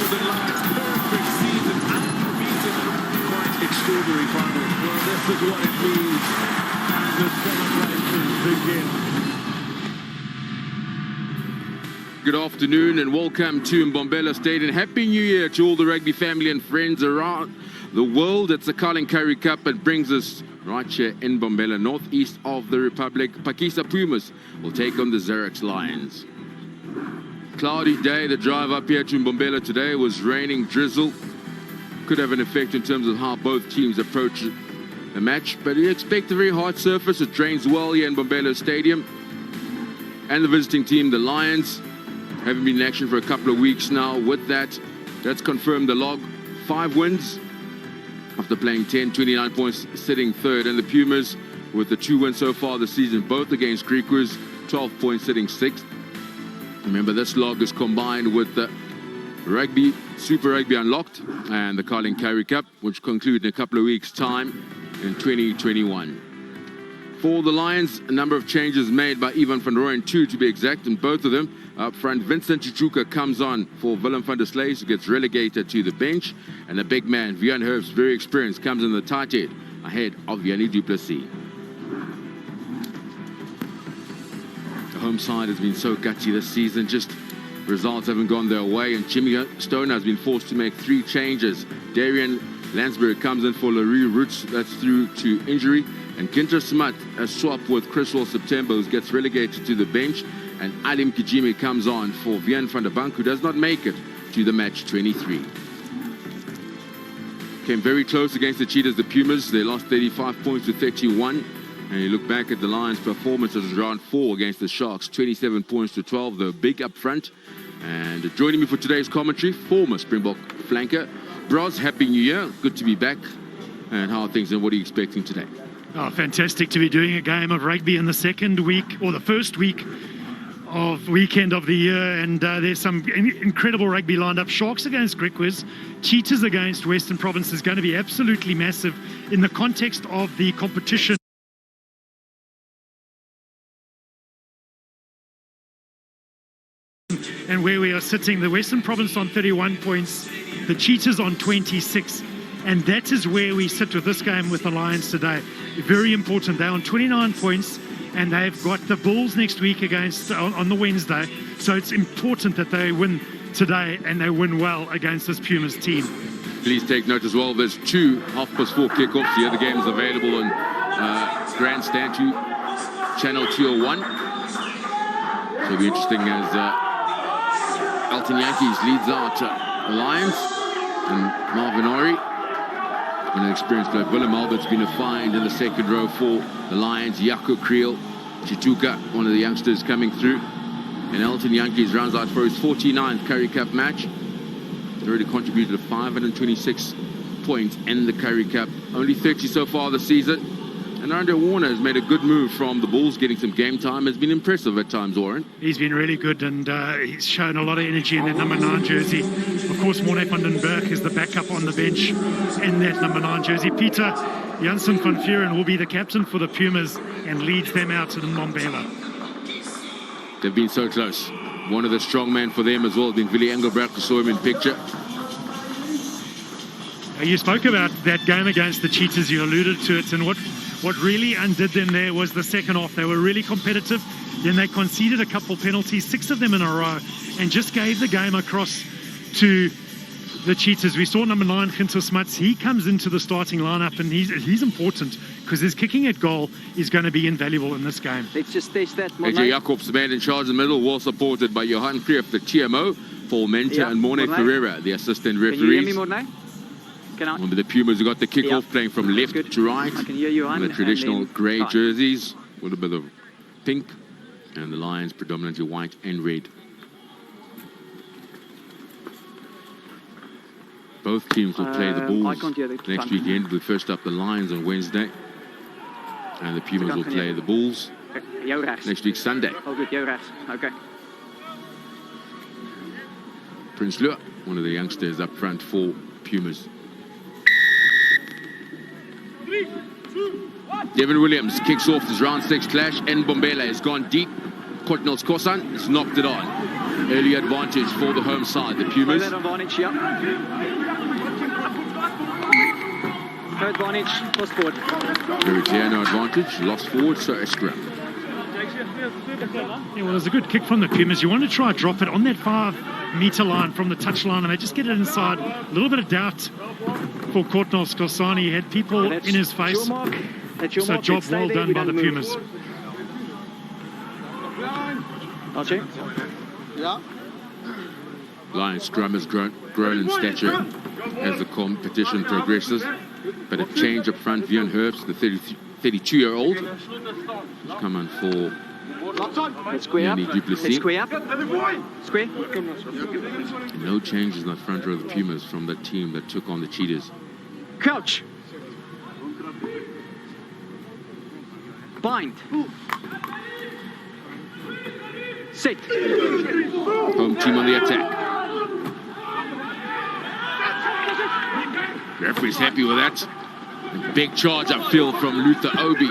the Lions' perfect season, unbeaten, quite extraordinary final. Well, this is what it means as the celebrations begin. Good afternoon and welcome to Mbombela Stadium. Happy New Year to all the rugby family and friends around the world. It's the Currie Cup and brings us right here in Mbombela, northeast of the Republic. Pakisa Pumas will take on the Xerix Lions. Cloudy day. The drive up here to Mbombela today was raining, drizzle. Could have an effect in terms of how both teams approach the match, but you expect a very hard surface. It drains well here in Mbombela Stadium. And the visiting team, the Lions, haven't been in action for a couple of weeks now. With that, that's confirmed the log. 5 wins after playing 10, 29 points, sitting third. And the Pumas, with the 2 wins so far this season, both against Griquas, 12 points, sitting 6th. Remember, this log is combined with the Rugby, Super Rugby Unlocked and the Currie Cup, which conclude in a couple of weeks' time in 2021. For the Lions, a number of changes made by Ivan van Rooyen, 2 to be exact, and both of them up front. Vincent Chichuka comes on for Willem van der Slees, who gets relegated to the bench, and the big man, Vian Herbst, very experienced, comes in the tight head ahead of Yanni du Plessis. The home side has been so gutty this season, just results haven't gone their way, and Jimmy Stoner has been forced to make 3 changes. Darian Lansbury comes in for Larry Roots, that's through to injury. And Ginter Smut has swapped with Chriswell September, who gets relegated to the bench. And Alim Kijimi comes on for Vian van der Bank, who does not make it to the match 23. Came very close against the Cheetahs, the Pumas. They lost 35 points to 31. And you look back at the Lions' performance as round 4 against the Sharks, 27 points to 12. They're big up front. And joining me for today's commentary, former Springbok flanker, Bros, Happy New Year. Good to be back. And how are things and what are you expecting today? Oh, fantastic to be doing a game of rugby in the second week, or the first weekend of the year, and there's some incredible rugby lined up. Sharks against Griquas, Cheetahs against Western Province is going to be absolutely massive in the context of the competition. And where we are sitting, the Western Province on 31 points, the Cheetahs on 26. And that is where we sit with this game with the Lions today. Very important. They're on 29 points, and they've got the Bulls next week against on the Wednesday. So it's important that they win today and they win well against this Pumas team. Please take note as well, there's 2 4:30 kickoffs. The other game is available on Grandstand 2, Channel 201. So it'll be interesting as Elton Yankees leads out Lions, and Marvin Ori. When an experienced player, Willem Albert's been a find in the second row for the Lions. Jaco Creel, Chituka, one of the youngsters coming through. And Elton Yankees rounds out for his 49th Currie Cup match. He's already contributed 526 points in the Currie Cup. Only 30 so far this season. And Andre Warner has made a good move from the Bulls, getting some game time. Has been impressive at times, Warren. He's been really good, and he's shown a lot of energy in that number 9 jersey. Of course, Morne van den Berg is the backup on the bench in that number 9 jersey. Peter Janssen van Vuren will be the captain for the Pumas and leads them out to the Mbombela. They've been so close. One of the strong men for them as well has been Willie Engelbrecht. We saw him in picture. You spoke about that game against the Cheetahs, you alluded to it, and what really undid them there was the second half. They were really competitive, then they conceded a couple penalties, 6 of them in a row, and just gave the game across to the Cheetahs. We saw number 9, Ginter Smuts. He comes into the starting lineup, and he's important because his kicking at goal is going to be invaluable in this game. Let's just test that. AJ Jacobs, the man in charge in the middle, well supported by Johan Krief, the TMO, Paul Menta, and Morne Ferreira, the assistant referees. Can you hear me, Morne? Remember the Pumas who got the kickoff, playing from left to right. I can hear you on. The traditional grey jerseys, a little bit of pink, and the Lions predominantly white and red. Both teams will play the Bulls next weekend. We first up the Lions on Wednesday, and the Pumas will play the Bulls next week Sunday. Oh, good. Okay. Prince Lua, one of the youngsters up front for Pumas. Devin Williams kicks off this round 6 clash. Mbombela has gone deep. Kortnels Kosan has knocked it on. Early advantage for the home side, the Play Pumas. that advantage, yeah. No advantage, lost forward. Very clear, no advantage. Lost forward, so a scrum. Yeah, well, there's a good kick from the Pumas. You want to try drop it on that 5-meter line from the touch line, and they just get it inside. A little bit of doubt for Kortnal Skorsani. He had people in his face. Your mark. That's your So mark. job Let's stay well there. done We by the don't move. Pumas. Archie. Lions scrum has grown in stature as the competition progresses. But a change up front, Vian Herbst, the 32-year-old, has come on for Let's square up. Yanni Duplessis. Let's square up. Square. No changes in the front row of the Pumas from the team that took on the Cheetahs. Crouch. Bind. Set. Home team on the attack. Referee's happy with that. Big charge upfield from Luther Obi.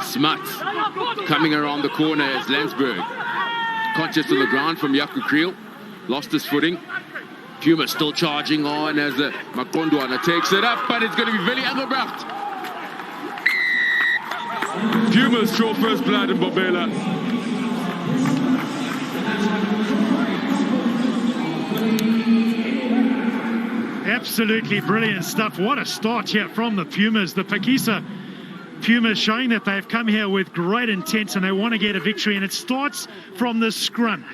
Smuts coming around the corner as Landsberg. Conscious of the ground from Jaco Kriel. Lost his footing. Puma still charging on as Makondwana takes it up, but it's going to be Willie Engelbrecht. Pumas draw first blood in Bombela. Absolutely brilliant stuff. What a start here from the Pumas. The Pakisa Pumas showing that they've come here with great intent and they want to get a victory, and it starts from the scrum.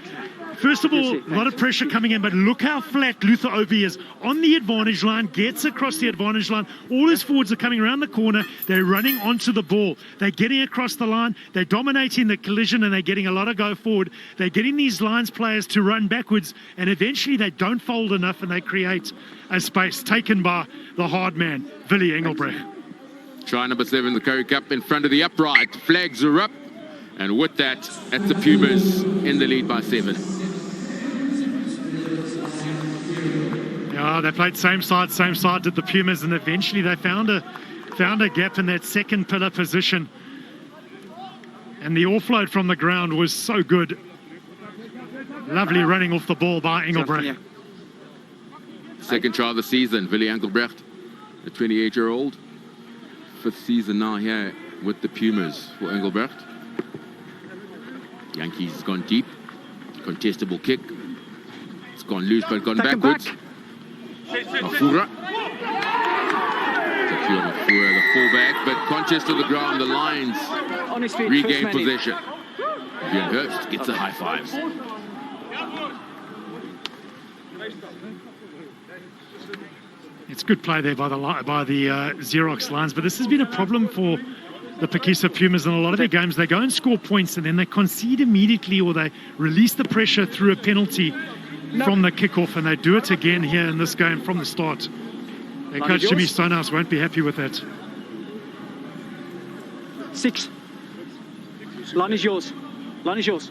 First of all, a lot of pressure coming in, but look how flat Luther Obi is on the advantage line, gets across the advantage line. All his forwards are coming around the corner. They're running onto the ball. They're getting across the line. They're dominating the collision and they're getting a lot of go forward. They're getting these Lions players to run backwards, and eventually they don't fold enough and they create a space taken by the hard man, Willie Engelbrecht. Try number 7, the Currie Cup in front of the upright. Flags are up. And with that, that's the Pumas in the lead by 7. Yeah, they played same side did the Pumas, and eventually they found a gap in that second pillar position. And the offload from the ground was so good. Lovely running off the ball by Engelbrecht. Second try of the season, Willie Engelbrecht, a 28-year-old. 5th season now here with the Pumas for Engelbrecht. Yankees has gone deep. Contestable kick. It's gone loose but gone backwards. Mafura. Mafura, the fullback, but conscious of the ground, the Lions regain possession. Björn Herbst gets the high fives. It's good play there by the Xerox Lions, but this has been a problem for the Pakisa Pumas in a lot of their games. They go and score points and then they concede immediately, or they release the pressure through a penalty from the kickoff, and they do it again here in this game from the start. And Coach Jimmy Stonehouse won't be happy with that. 6. Line is yours. Line is yours.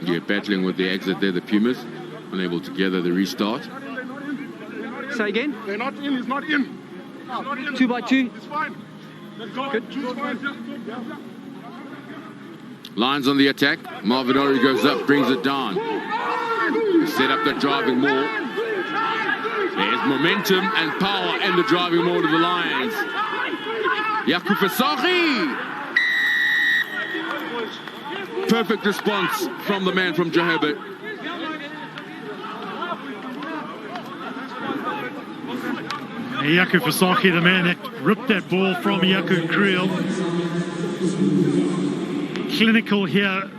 Yeah, battling with the exit there, the Pumas. Unable to gather the restart. Say again. They're not in, he's not in. 2 by 2. It's fine. Let's go. Good. It's fine. Lions on the attack. Marvin Ori goes up, brings it down. Set up the driving maul. There's momentum and power in the driving maul of the Lions. Jaco Visagie. Perfect response from the man from Johannesburg. Jaco Visagie, the man that ripped that ball from Jaco Kriel. Clinical here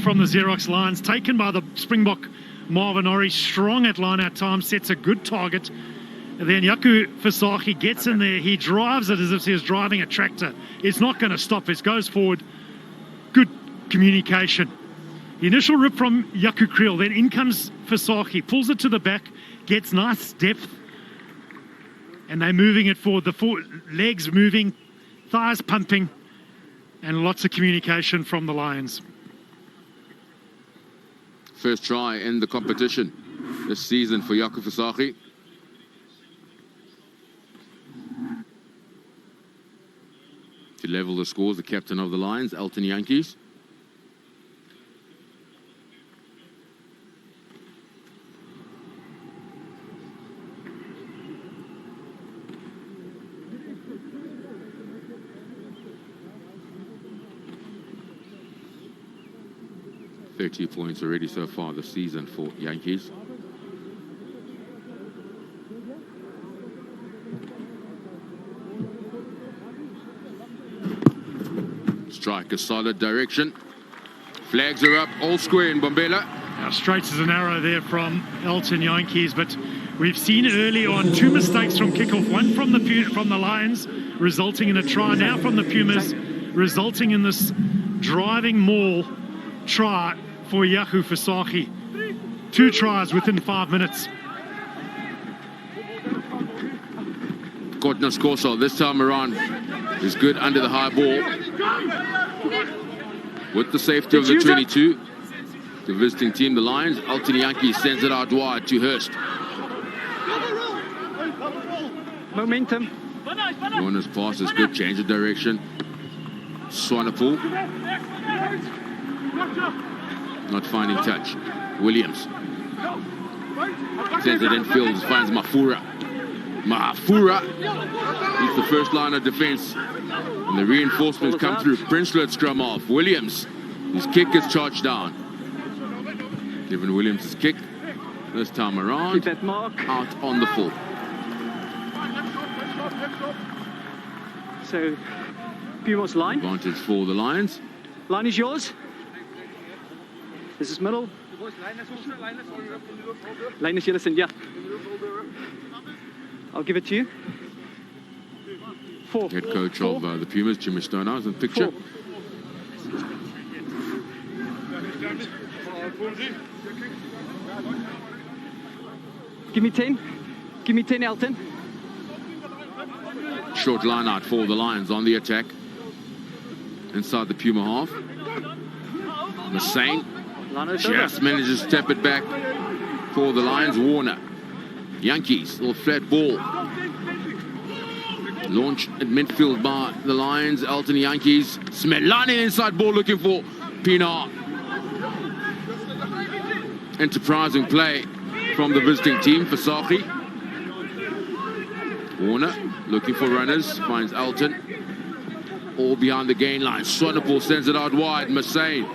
from the Xerox Lions, taken by the Springbok Marvin Ori. Strong at line out time, sets a good target. And then Jaco Visagie gets in there. He drives it as if he was driving a tractor. It's not going to stop. It goes forward. Good communication. The initial rip from Jaco Kriel, then in comes Visagie, pulls it to the back, gets nice depth. And they're moving it forward. The legs moving, thighs pumping, and lots of communication from the Lions. First try in the competition this season for Jaco Visagie. To level the scores, the captain of the Lions, Elton Yankees. 30 points already so far this season for Yankees. Strike a solid direction. Flags are up, all square in Bombela. Now, straight as an arrow there from Elton Yankees, but we've seen early on 2 mistakes from kickoff. One from the Lions, resulting in a try. Now from the Pumas, resulting in this driving maul try for Yaku Fasaki. 2 tries within 5 minutes. Kortner Corso this time around is good under the high ball. With the safety of the 22, the visiting team, the Lions, Elton Yankees sends it out wide to Hurst. Momentum. Warner's pass is good, change of direction. Swanepoel not finding touch. Williams sends it infield, finds Mafura. Mafura is the first line of defense. And the reinforcements come through. Princelet scrum off. Williams, his kick is charged down. Given Williams' kick this time around, Keep that mark. out on the full. So, Pumas line. Advantage for the Lions. Line is yours. This is middle. Line is Jellison, yeah. I'll give it to you. 4. Head coach of the Pumas, Jimmy Stonehouse, in the picture. 4. Give me 10. Give me 10, Elton. Short line out for the Lions on the attack. Inside the Puma half. Massane just manages to step it back for the Lions. Warner. Yankees, little flat ball. Launch at midfield by the Lions. Elton Yankees. Smelani inside ball looking for Pienaar. Enterprising play from the visiting team for Sachi. Warner looking for runners. Finds Elton. All behind the gain line. Swanepoel sends it out wide. Massane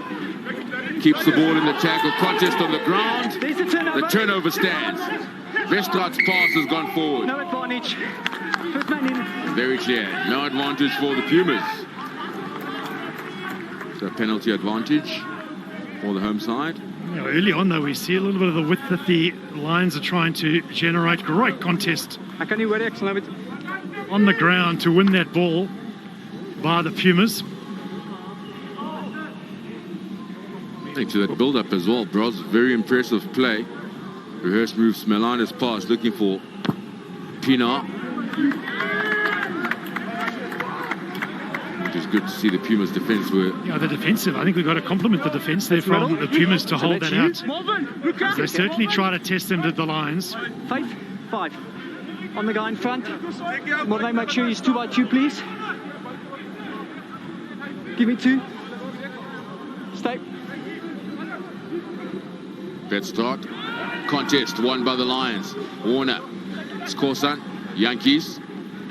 keeps the ball in the tackle. Contest on the ground. The turnover stands. Westrad's pass has gone forward. No advantage. First man in. Very clear. No advantage for the Pumas. So penalty advantage for the home side. You know, early on, though, we see a little bit of the width that the Lions are trying to generate. Great contest I kan nie hoor ek sal nou met on the ground to win that ball by the Pumas. Thanks to that build-up as well, Bros. Very impressive play. Rehearsed moves Melana's pass, looking for Pienaar. Which is good to see the Pumas' defense were. Yeah, the defensive. I think we've got to compliment the defense there from the Pumas to hold that out. They certainly try to test them to the Lions. 5. On the guy in front. Mornay, make sure he's 2 by 2, please. Give me 2. Stay. Bad start. Contest won by the Lions. Warner. Skorsan. Yankees.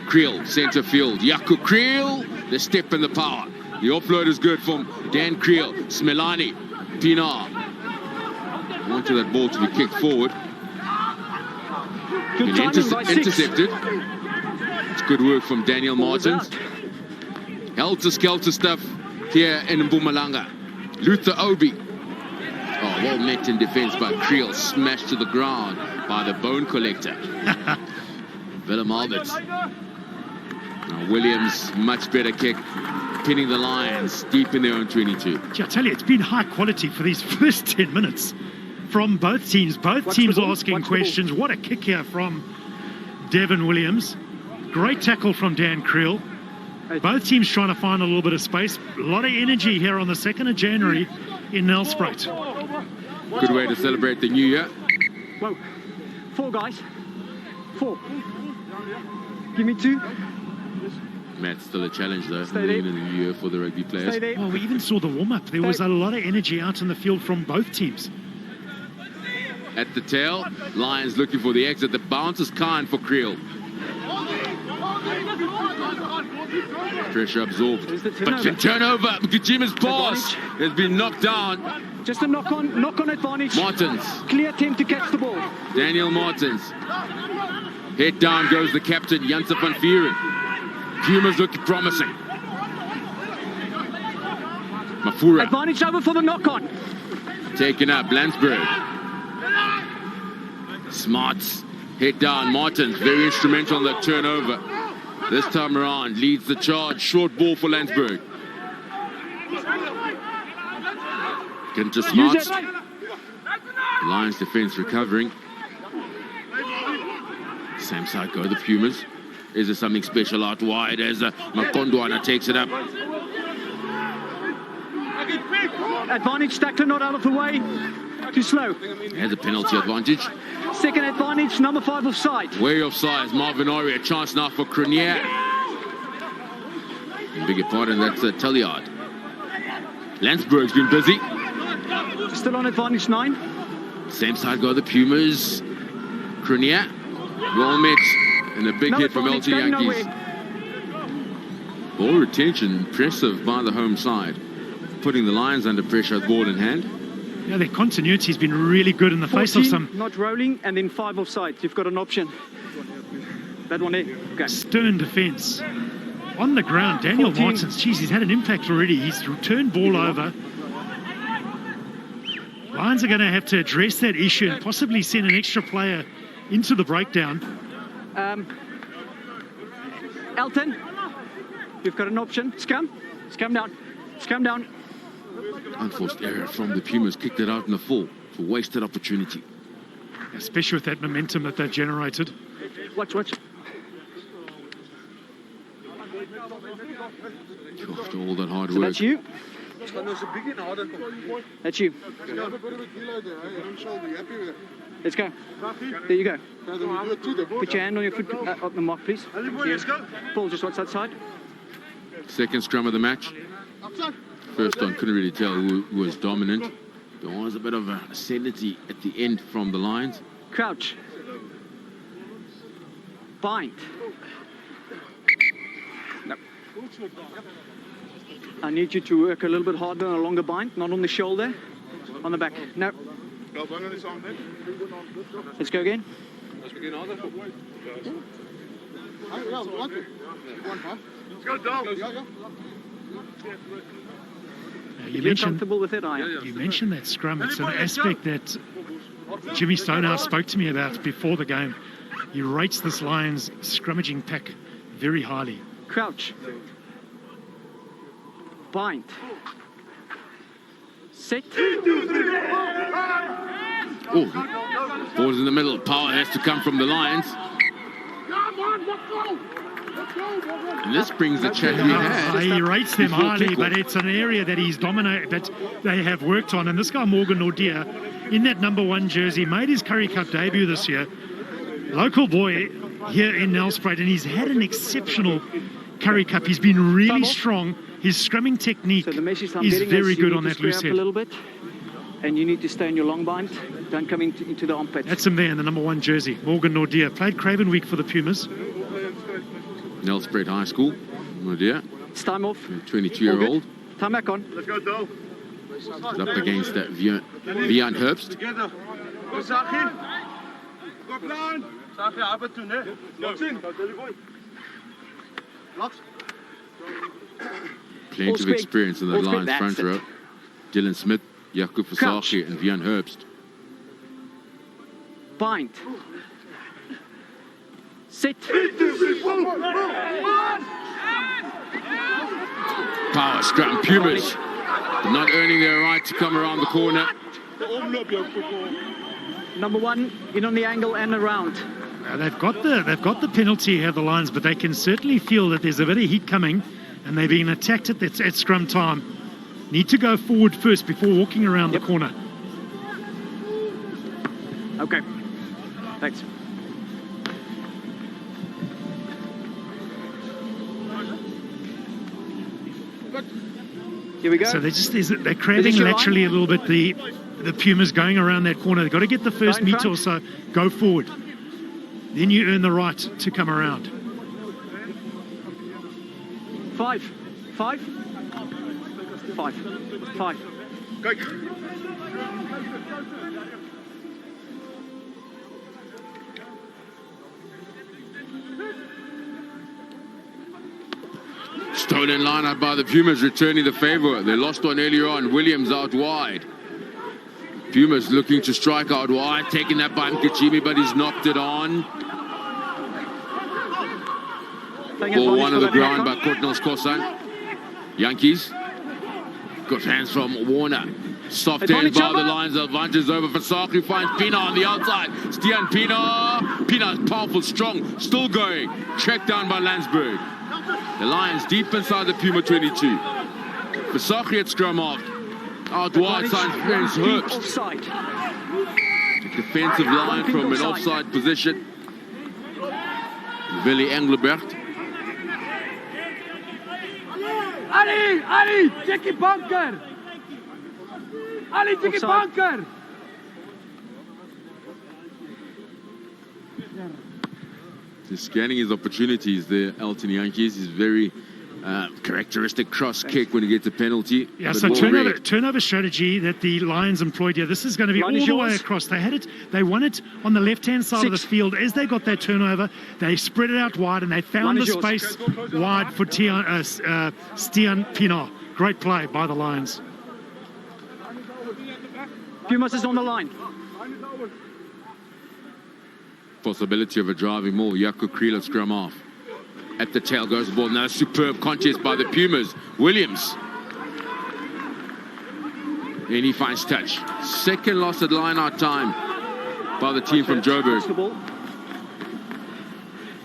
Creel, center field. Yaku Creel. The step and the power. The offload is good from Dan Creel. Smelani. Pienaar. Wanted that ball to be kicked forward. Good timing by 6. Intercepted. It's good work from Daniel Martins. Helter-skelter stuff here in Mpumalanga. Luther Obi. Oh, well met in defense by Creel. Smashed to the ground by the bone collector. Willem Alberts. Now Williams, much better kick. Pinning the Lions deep in their own 22. Gee, I tell you, it's been high quality for these first 10 minutes from both teams. Both teams asking questions. What a kick here from Devin Williams. Great tackle from Dan Creel. Both teams trying to find a little bit of space. A lot of energy here on the 2nd of January in Nelspruit. Good way to celebrate the new year. Whoa. 4 guys. 4. Give me 2. Matt's still a challenge though. Stay there. In the new year for the rugby players. Stay there. Well, we even saw the warm-up. There was a lot of energy out in the field from both teams. At the tail, Lions looking for the exit. The bounce is kind for Creel. Pressure absorbed. There's the But turnover. turnover. Kajima's pass has been knocked down. Just a knock-on advantage. Martins. Clear attempt to catch the ball. Daniel Martins. Head down goes the captain, Janse van Vuren. Pumas look promising. Mafura Advantage over for the knock-on. taken up. Landsberg. Smarts. Head down. Martins very instrumental on that turnover. This time around leads the charge. Short ball for Landsberg. Getting to Use Smarts. it. Lions defense recovering. Same side go the Pumas. Is there something special out wide as Makondwana takes it up? Advantage, Stackler not out of the way. Too slow. Has a penalty advantage. Second advantage, number 5 offside. Way offside. Marvin Ori, a chance now for Cronier. Beg your pardon, that's Telliard. Landsberg's been busy. Still on advantage 9. Same side go the Pumas. Cronier. Well met. And a big No hit from LT advantage, going Yankees. nowhere. Ball retention impressive by the home side. Putting the Lions under pressure with ball in hand. Yeah, their continuity's been really good in the face of 14, some not rolling, and then 5 offside. You've got an option. That one there. Okay. stern defence. On the ground, Daniel 14. Martins, geez, he's had an impact already. He's returned ball over. Lions are going to have to address that issue and possibly send an extra player into the breakdown. Elton, you've got an option. Scum down. Scum down. Unforced error from the Pumas. Kicked it out in the full. It's a wasted opportunity. Especially with that momentum that they've generated. Watch. After all that hard So work. that's you. That's you. Let's go. There you go. Put your hand on your foot, on the mark, please. Paul, just watch that side. Second scrum of the match. First one, couldn't really tell who was dominant. There was a bit of a ascendancy at the end from the Lions. Crouch. Bind. No. I need you to work a little bit harder on a longer bind, not on the shoulder, on the back. No. Let's go again. You You're mentioned, comfortable with it, I am. you mentioned that scrum. It's an aspect that Jimmy Stonehouse spoke to me about before the game. He rates this Lions scrummaging pack very highly. Crouch. Bind. Set. Oh, ball's in the middle. Power has to come from the Lions. And this brings the chat we had. He rates them before highly, kickoff. but it's an area that he's dominated, that they have worked on. And this guy, Morgan Nordia, in that number 1 jersey, made his Currie Cup debut this year. Local boy here in Nelspruit, and he's had an exceptional Currie Cup. He's been really strong. His scrumming technique So the message I'm is getting very is you good need on to that square loose up a head. little bit, and you need to stay in your long bind. Don't come into the armpit. That's him there in the number 1 jersey. Morgan Nordia played Craven Week for the Pumas. Nelspruit High School. Oh dear. It's time off. 22-year-old. Time back on. Let's go, Dol. Up against that Vian Herbst. Together. Go, Sachi. Go, plan. Sachi, arbeid doen, hè. Lots in. Lots. Plenty of square. experience in the All square. Lions That's front it. row. Dylan Smith, Jakob Crouch. Versace and Vian Herbst. Bind. Set. Power scrum. Pumas not earning their right to come around the corner. Number 1 in on the angle and around. Now, they've got the penalty here, the Lions, but they can certainly feel that there's a bit of heat coming, and they're being attacked at scrum time. Need to go forward first before walking around the corner. Okay. Thanks. Here we go. So they're cramping Position laterally line. a little bit. The Pumas going around that corner. They've got to get the first Go in meter front. or so. Go forward. Then you earn the right to come around. 5. 5. 5. 5. Stolen line out by the Pumas, returning the favor. They lost one earlier on. Williams out wide. Pumas looking to strike out wide, taking that by Mkachimi, but he's knocked it on. Ball one of the ground by Kortnels Kosan. Yankees. Got hands from Warner. Soft hand by the lines. Advantage over for Sakri. Finds Pina on the outside. Stian Pina. Pina's powerful, strong. Still going. Checked down by Landsberg. The Lions deep inside the Puma 22. Sakri at scrum off. Out wide side fence hurt. Offside. Defensive line from an offside position. Willy Engelbert. Ali, check your bunker. Ali, check your bunker. He's scanning his opportunities there, Elton Yankees. He's very characteristic cross kick when he gets a penalty. Yeah, so turnover strategy that the Lions employed here. This is going to be all the way across. They had it. They won it on the left-hand side of the field. As they got that turnover, they spread it out wide and they found the space wide for Stian Pina. Great play by the Lions. Pumas is on the line. Possibility of a driving maul. Jaco Kriel scrum off. At the tail goes the ball. Now superb contest by the Pumas. Williams. And he finds touch. Second loss at line-out time by the team from Joburg.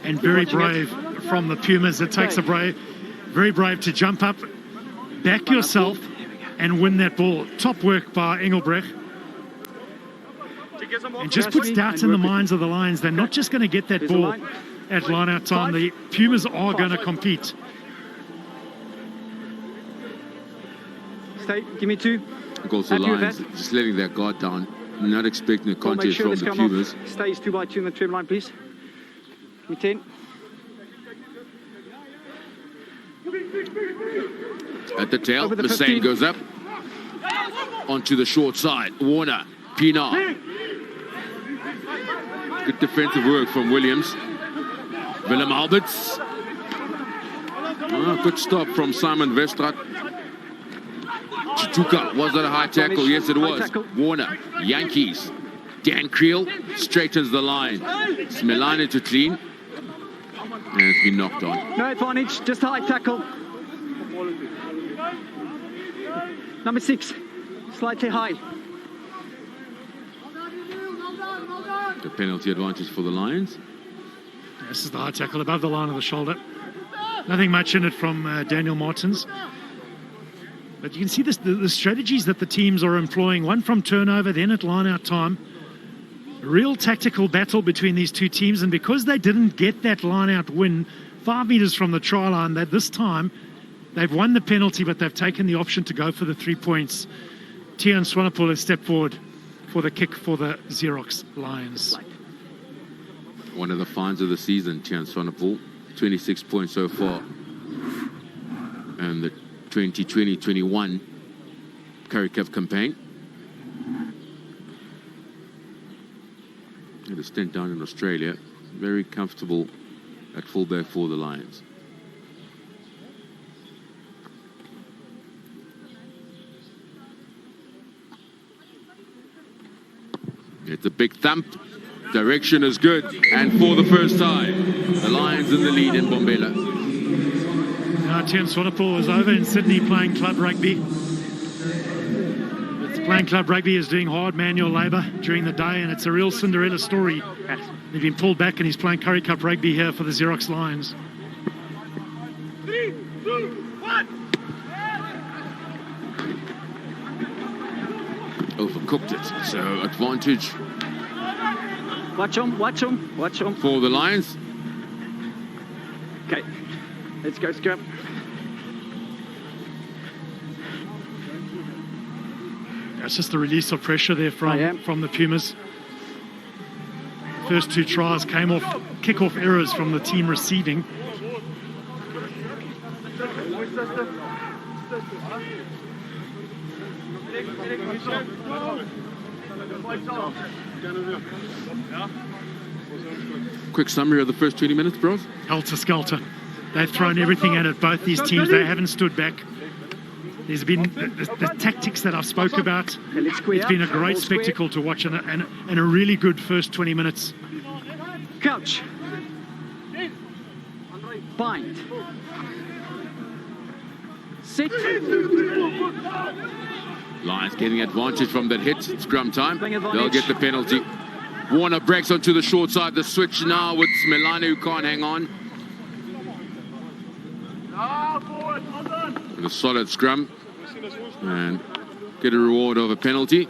And very brave from the Pumas. It takes a very brave to jump up, back yourself, and win that ball. Top work by Engelbrecht. And just puts doubt in the minds of the Lions. They're not just going to get that ball at line-out time. The Pumas are going to compete. Stay, give me 2. Goes to the Lions, just letting that guard down. Not expecting a contest from the Pumas. Stays 2 by 2 in the trim line, please. Give me 10. At the tail, Hussein goes up. Onto the short side. Warner, Pina. Good defensive work from Williams. Willem Alberts. Good stop from Simon Vestraat. Chituka, was that a high tackle? Yes, it was. Warner, Yankees. Dan Creel straightens the line. Smelane to clean. And it's been knocked on. No advantage, just a high tackle. Number 6, slightly high. The penalty advantage for the Lions. This is the high tackle above the line of the shoulder. Nothing much in it from Daniel Martins. But you can see this, the strategies that the teams are employing. One from turnover, then at line-out time. A real tactical battle between these two teams. And because they didn't get that line-out win 5 meters from the try line, that this time they've won the penalty, but they've taken the option to go for the 3 points. Tian Swanepoel has stepped forward for the kick for the Xerox Lions. One of the finds of the season, Tian Swanepoel. 26 points so far. And the 2020-21 Currie Cup campaign. Had a stint down in Australia. Very comfortable at fullback for the Lions. It's a big thump. Direction is good. And for the first time, the Lions in the lead in Bombela. Now Tian Swanepoel was over in Sydney playing club rugby. Playing club rugby is doing hard manual labour during the day, and it's a real Cinderella story. He's been pulled back and he's playing Currie Cup rugby here for the Xerox Lions. 3, 2, 1. Overcooked it. So advantage. Watch him, watch him, watch him. For the Lions. Okay, let's go, scrap. It's just the release of pressure there from the Pumas. First 2 tries came off kick-off errors from the team receiving. Quick summary of the first 20 minutes, bros. Helter-skelter. They've thrown everything at it, both these teams. They haven't stood back. There's been the tactics that I've spoke about. It's been a great spectacle to watch and a really good first 20 minutes. Couch. Bind. Sit. Lions getting advantage from that hit. Scrum time. Playing advantage. They'll get the penalty. Warner breaks onto the short side. The switch now with Milano, who can't hang on. With a solid scrum. And get a reward of a penalty.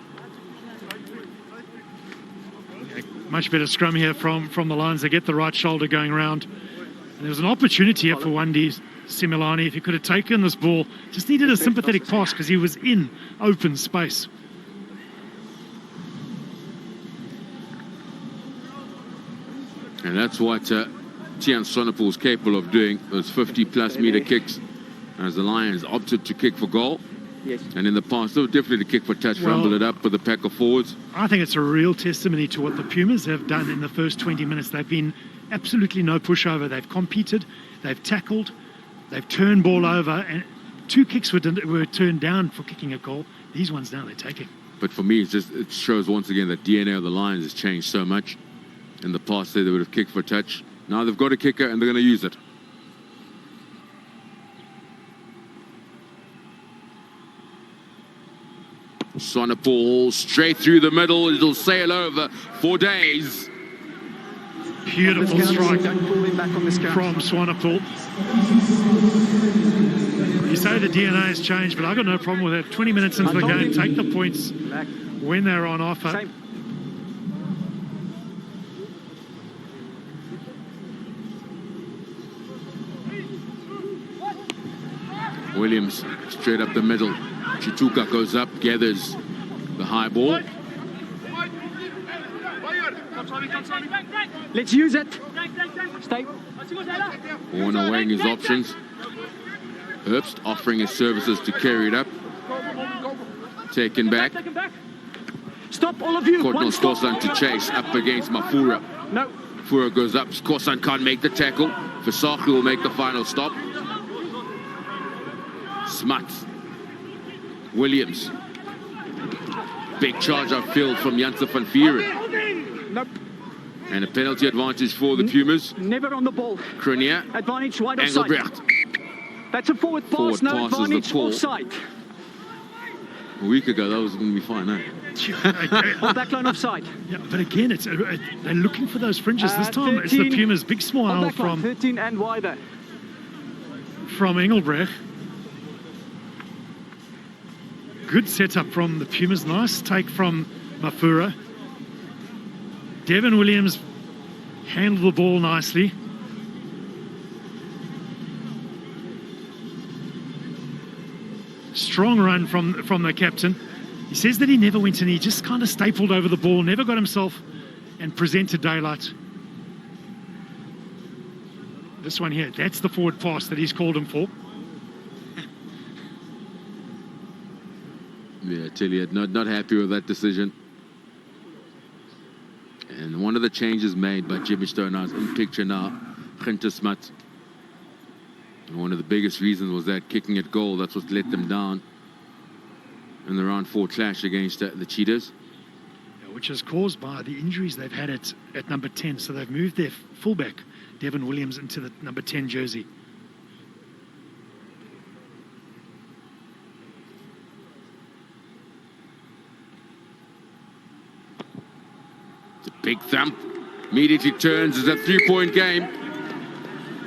Much better scrum here from the Lions. They get the right shoulder going around. And there was an opportunity here for Wandi Similani. If he could have taken this ball, just needed a sympathetic pass because he was in open space. And that's what Tian Sonnepoel is capable of doing, those 50-plus meter kicks, as the Lions opted to kick for goal. Yes. And in the past, they were definitely kick for touch, rumble it up with a pack of forwards. I think it's a real testimony to what the Pumas have done in the first 20 minutes. They've been absolutely no pushover. They've competed, they've tackled, they've turned ball over, and 2 kicks were turned down for kicking a goal. These ones now they're taking. But for me, it shows once again that DNA of the Lions has changed so much. In the past, they would have kicked for touch. Now they've got a kicker and they're going to use it. Sonnepoel straight through the middle. It'll sail over for days. Beautiful strike Don't pull him back on this couch. from Sonnepoel. You say the DNA has changed, but I've got no problem with it. 20 minutes into the game, take the points Back. when they're on offer. Same. Williams straight up the middle. Chituka goes up, gathers the high ball. Let's use it. Stay. Warner weighing his options. Herbst offering his services to carry it up. Taken back. Stop, all of you. Caught One on stop. Skosan to chase up against Mafura. No. Mafura goes up. Skosan can't make the tackle. Versaki will make the final stop. Smuts. Williams. Big charge upfield from Janssen van Vieren. Nope. And a penalty advantage for the Pumas. Never on the ball. Krunier. Advantage wide offside. Engelbrecht. That's a forward pass. Forward No pass is the advantage call. offside. A week ago, that was going to be fine, eh? Or backline offside. Yeah, but again, they're looking for those fringes. This time, it's the 13 Pumas' big On smile backline, from 13 and wider. Engelbrecht. Good setup from the Pumas. Nice take from Mafura. Devin Williams handled the ball nicely. Strong run from the captain. He says that he never went in. He just kind of stapled over the ball, never got himself and presented daylight. This one here, that's the forward pass that he's called him for. Yeah, I tell you, not happy with that decision. And one of the changes made by Jimmy Stonehouse in picture now, Ginter Smuts. And one of the biggest reasons was that kicking at goal, that's what let them down in the round 4 clash against the Cheetahs. Which is caused by the injuries they've had at number 10. So they've moved their fullback, Devin Williams, into the number 10 jersey. It's a big thump. Immediately turns. It's a 3-point game.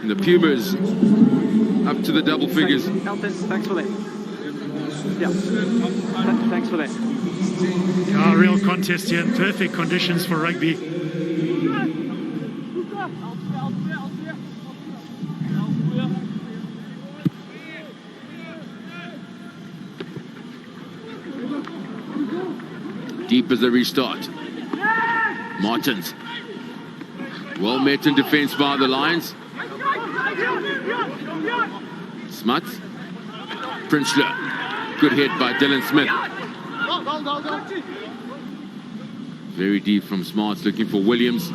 And the Pumas up to the double figures. Elton, thanks for that. Yeah. Thanks for that. A real contest here in perfect conditions for rugby. Deep as a restart. Martins. Well met in defense by the Lions. Smuts. Prinsloo. Good hit by Dylan Smith. Very deep from Smarts, looking for Williams.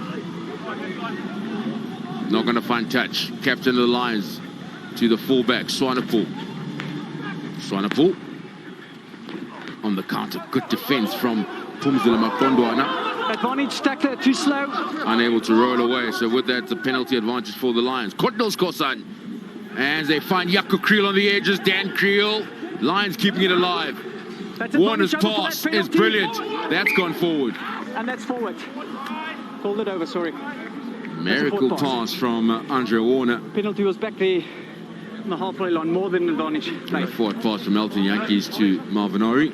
Not going to find touch. Captain of the Lions to the fullback, Swanepoel. Swanepoel on the counter. Good defense from Pumzile Makondwana. Advantage, tackler, too slow. Unable to roll away, so with that, it's a penalty advantage for the Lions. Kotnos Kosan. And they find Jaco Kriel on the edges. Dan Kriel. Lions keeping it alive. That's Warner's advantage over for pass that is penalty. brilliant. That's gone forward. And that's forward. Called it over, sorry. Miracle That's a forward pass from Andre Warner. Penalty was back there on the halfway line, more than an advantage. And a forward pass from Elton Yankees to Marvin Ori.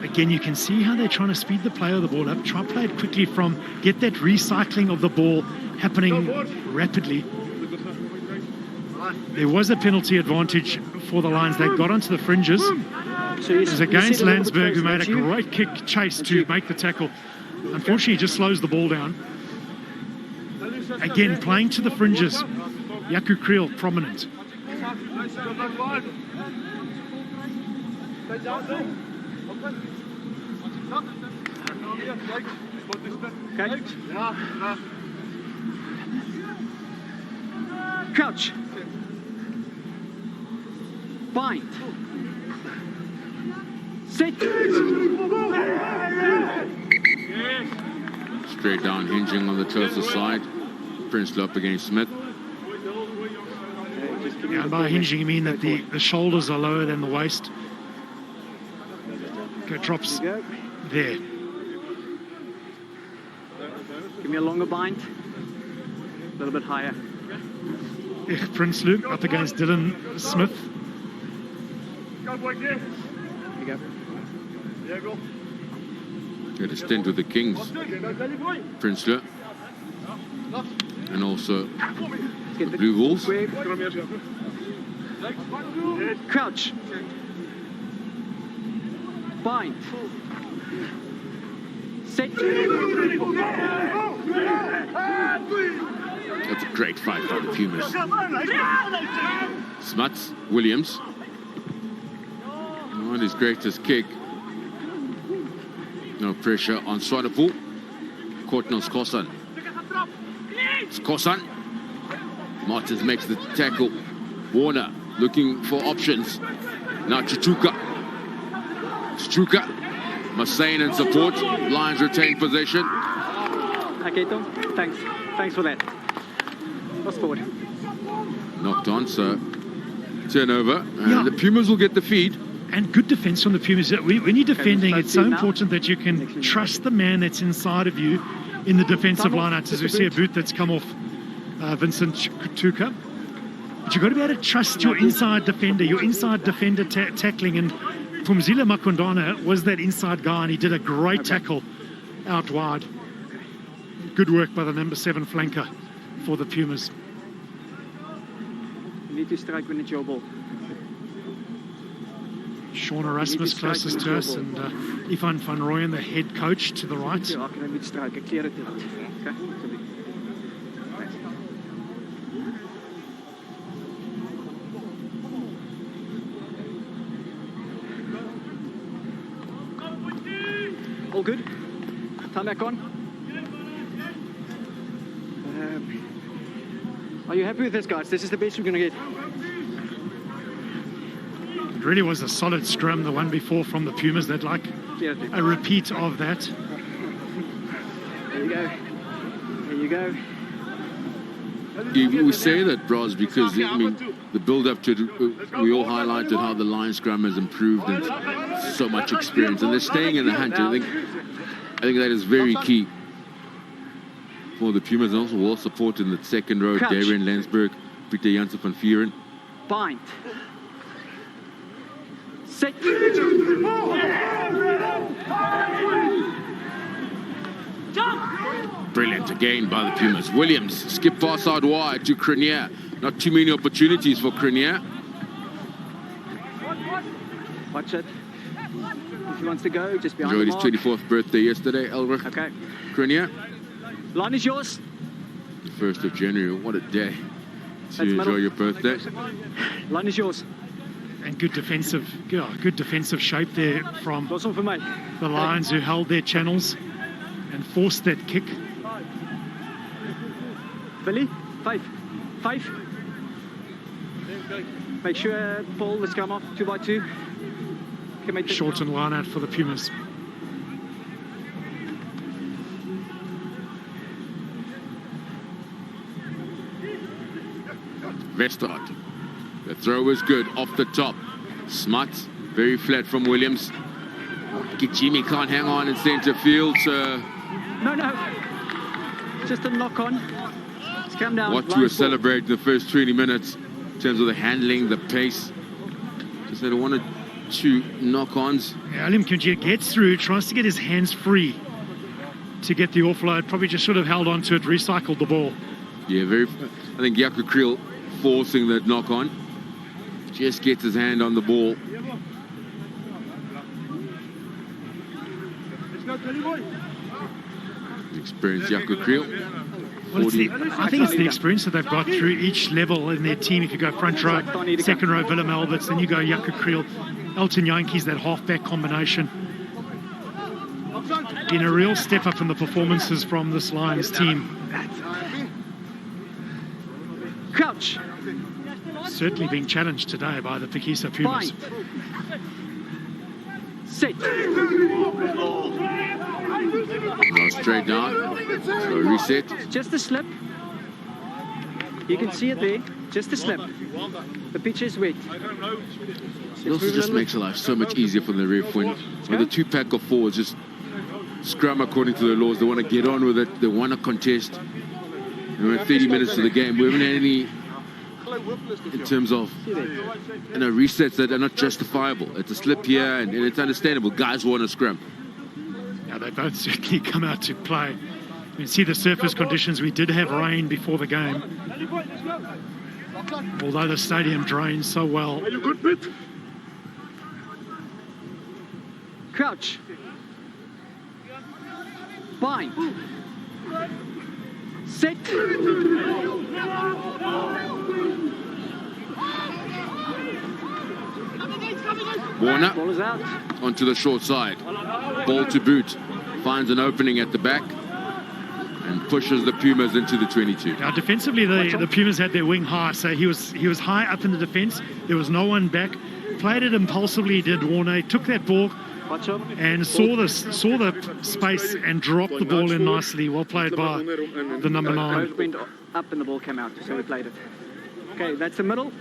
Again, you can see how they're trying to speed the play of the ball up, try play it quickly get that recycling of the ball happening rapidly. There was a penalty advantage for the Lions. They got onto the fringes. So It was against Landsberg, who made a great kick chase to make the tackle. Unfortunately, he just slows the ball down. Again, playing to the fringes. Jaco Kriel prominent. Okay. Crouch. Bind. Sit. Straight down, hinging on the Tulsa side. Prinsloo up against Smith. Yeah, by hinging, you mean that the shoulders are lower than the waist. Okay, drops Go. there. Give me a longer bind. A little bit higher. Prinsloo up against Dylan Smith. There you go. Get a stint with the Kings. Prinsloo. And also the Blue Wolves. Crouch. Bind. Sit. That's a great fight by the Pumas. Smuts, Williams. On his greatest kick. No pressure on Swanepoel. Kotnos Kosan. It's Kosan. Martins makes the tackle. Warner looking for options. Now Chichuka. Chichuka. Masain in support. Lions retain possession. Okay, Tom. Thanks. Thanks for that. Lost forward. Knocked on, so turnover. And Yeah. the Pumas will get the feed. And good defense from the Pumas. When you're defending, Okay, it's so now. important that you can trust the man that's inside of you in the defensive Tunnel, lineouts. As just we a see a boot that's come off Vincent Tuka. But you've got to be able to trust your inside defender tackling. And Pumzile Makondwana was that inside guy, and he did a great tackle out wide. Good work by the number 7 flanker for the Pumas. You need to strike when it's your ball. Sean Erasmus closest to us, and Ivan van Rooyen, the head coach, to the right. Ja, kan hy met struik. Ek kleer dit uit. Okay. Thanks. All good? Time back on? Are you happy with this, guys? This is the best we're going to get. It really was a solid scrum, the one before from the Pumas. They'd like Clear it. a repeat of that. There you go. There you go. We say that, Bros, because I mean the build-up to it, we all highlighted how the Lions scrum has improved and so much experience, and they're staying in the hunt. I think that is very key for the Pumas, and also well supported in the second row. Crouch. Darian Landsberg, Pieter Janssen van Vieren. Bind. Sit. Brilliant again by the Pumas. Williams, skip pass out wide to Crenier. Not too many opportunities for Crenier. Watch it. If he wants to go, just behind Enjoyed the his mark. 24th birthday yesterday, Elrich. Okay. Crenier, Line is yours. 1st of January. What a day to That's enjoy middle. your birthday. Line is yours. And good defensive shape there from Los on vir my. the Lions, who held their channels and forced that kick. Billy, 5. Make sure, Paul, let's come off 2 by 2. Can make Short and line out for the Pumas. Vestard. The throw was good off the top. Smart, very flat from Williams. Jimmy can't hang on in centre field, so No. Just a knock on. Let's come down. what to celebrate the first 20 minutes in terms of the handling, the pace. Just had 1 or 2 knock-ons. Yeah, Alium Kimjia gets through, tries to get his hands free to get the offload. Probably just should have held on to it, recycled the ball. Yeah, I think Yaku Creel forcing that knock-on. Just gets his hand on the ball. Experienced Yaku Creel. Well, I think it's the experience that they've got through each level in their team. If you go front row, second row, Willem Alberts, then you go Yaku Creel, Elton Yankees, that halfback combination. Been a real step up in the performances from this Lions team. Crouch. Certainly being challenged today by the Pikisa Pumas. Set. Now straight down. So reset. Just a slip. You can see it there. Just a slip. The pitch is wet. It also just makes life so much easier for the ref when the 2-pack of forwards just scrum according to the laws. They want to get on with it. They want to contest. And we're 30 minutes to the game. We haven't had any in terms of resets that are not justifiable. It's a slip here, and it's understandable. Guys want to scrum. Yeah, they both certainly come out to play. You can see the surface conditions. We did have rain before the game, although the stadium drains so well. Crouch. Bind. Set. Warner Ball is out. onto the short side. Ball to boot. Finds an opening at the back and pushes the Pumas into the 22. Now, defensively, the Pumas had their wing high, so he was high up in the defence. There was no one back. Played it impulsively, did Warner. He took that ball and saw the space and dropped the ball in nicely. Well played by the number 9. Both went up and the ball came out, so we played it. Okay, that's the middle.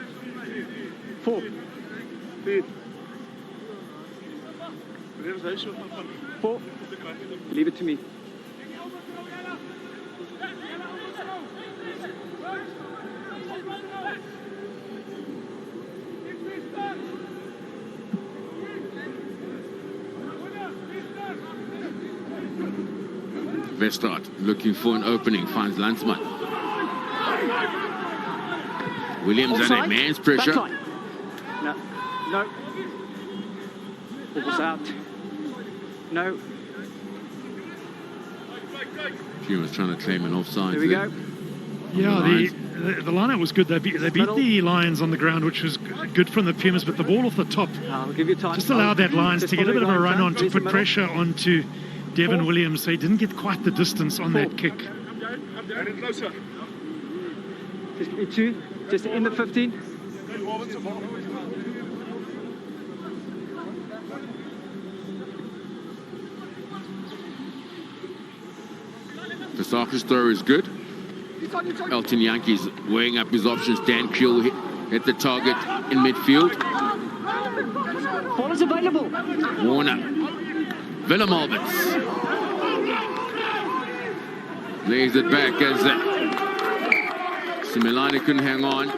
4. 4. Leave it to me. Vestard looking for an opening, finds Landsman. Williams Offside. under man's pressure. Backline. No. It was out. No. Pumas trying to claim an offside. Here we go. Yeah, the lineup was good. They beat the Lions on the ground, which was good from the Pumas, but the ball off the top I'll give you time. just allowed that Lions to get a bit of a run on, to There's the put middle. pressure onto Devin Williams. So he didn't get quite the distance on that kick. Just give me 2. Just in the 15. The Sarkis throw is good. Elton Yankees weighing up his options. Dan Creel hit the target in midfield. Ball is available. Warner. Willem Alberts. Lays it back as Similani couldn't hang on.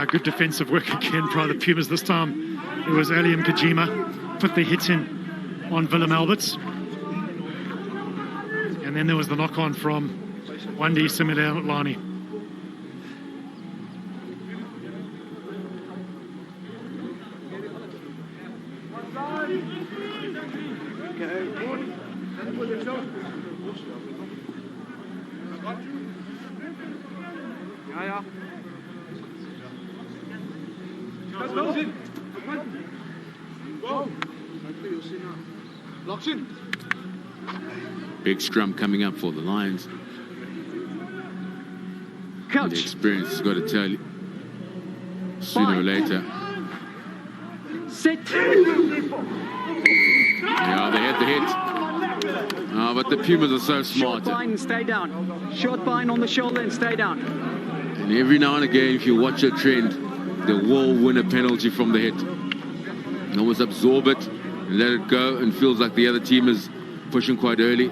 Good defensive work again by the Pumas. This time it was Alium Kajima put the hit in on Willem Alberts. And then there was the knock-on from Wandi Similani. Big scrum coming up for the Lions. The Coach. experience has got to tell you. Sooner or later. Sit. Yeah, they had the hit. But the Pumas are so Short smart. bind and stay down. Short bind on the shoulder and stay down. And every now and again, if you watch a trend, they will win a penalty from the hit. And always absorb it and let it go, and feels like the other team is pushing quite early.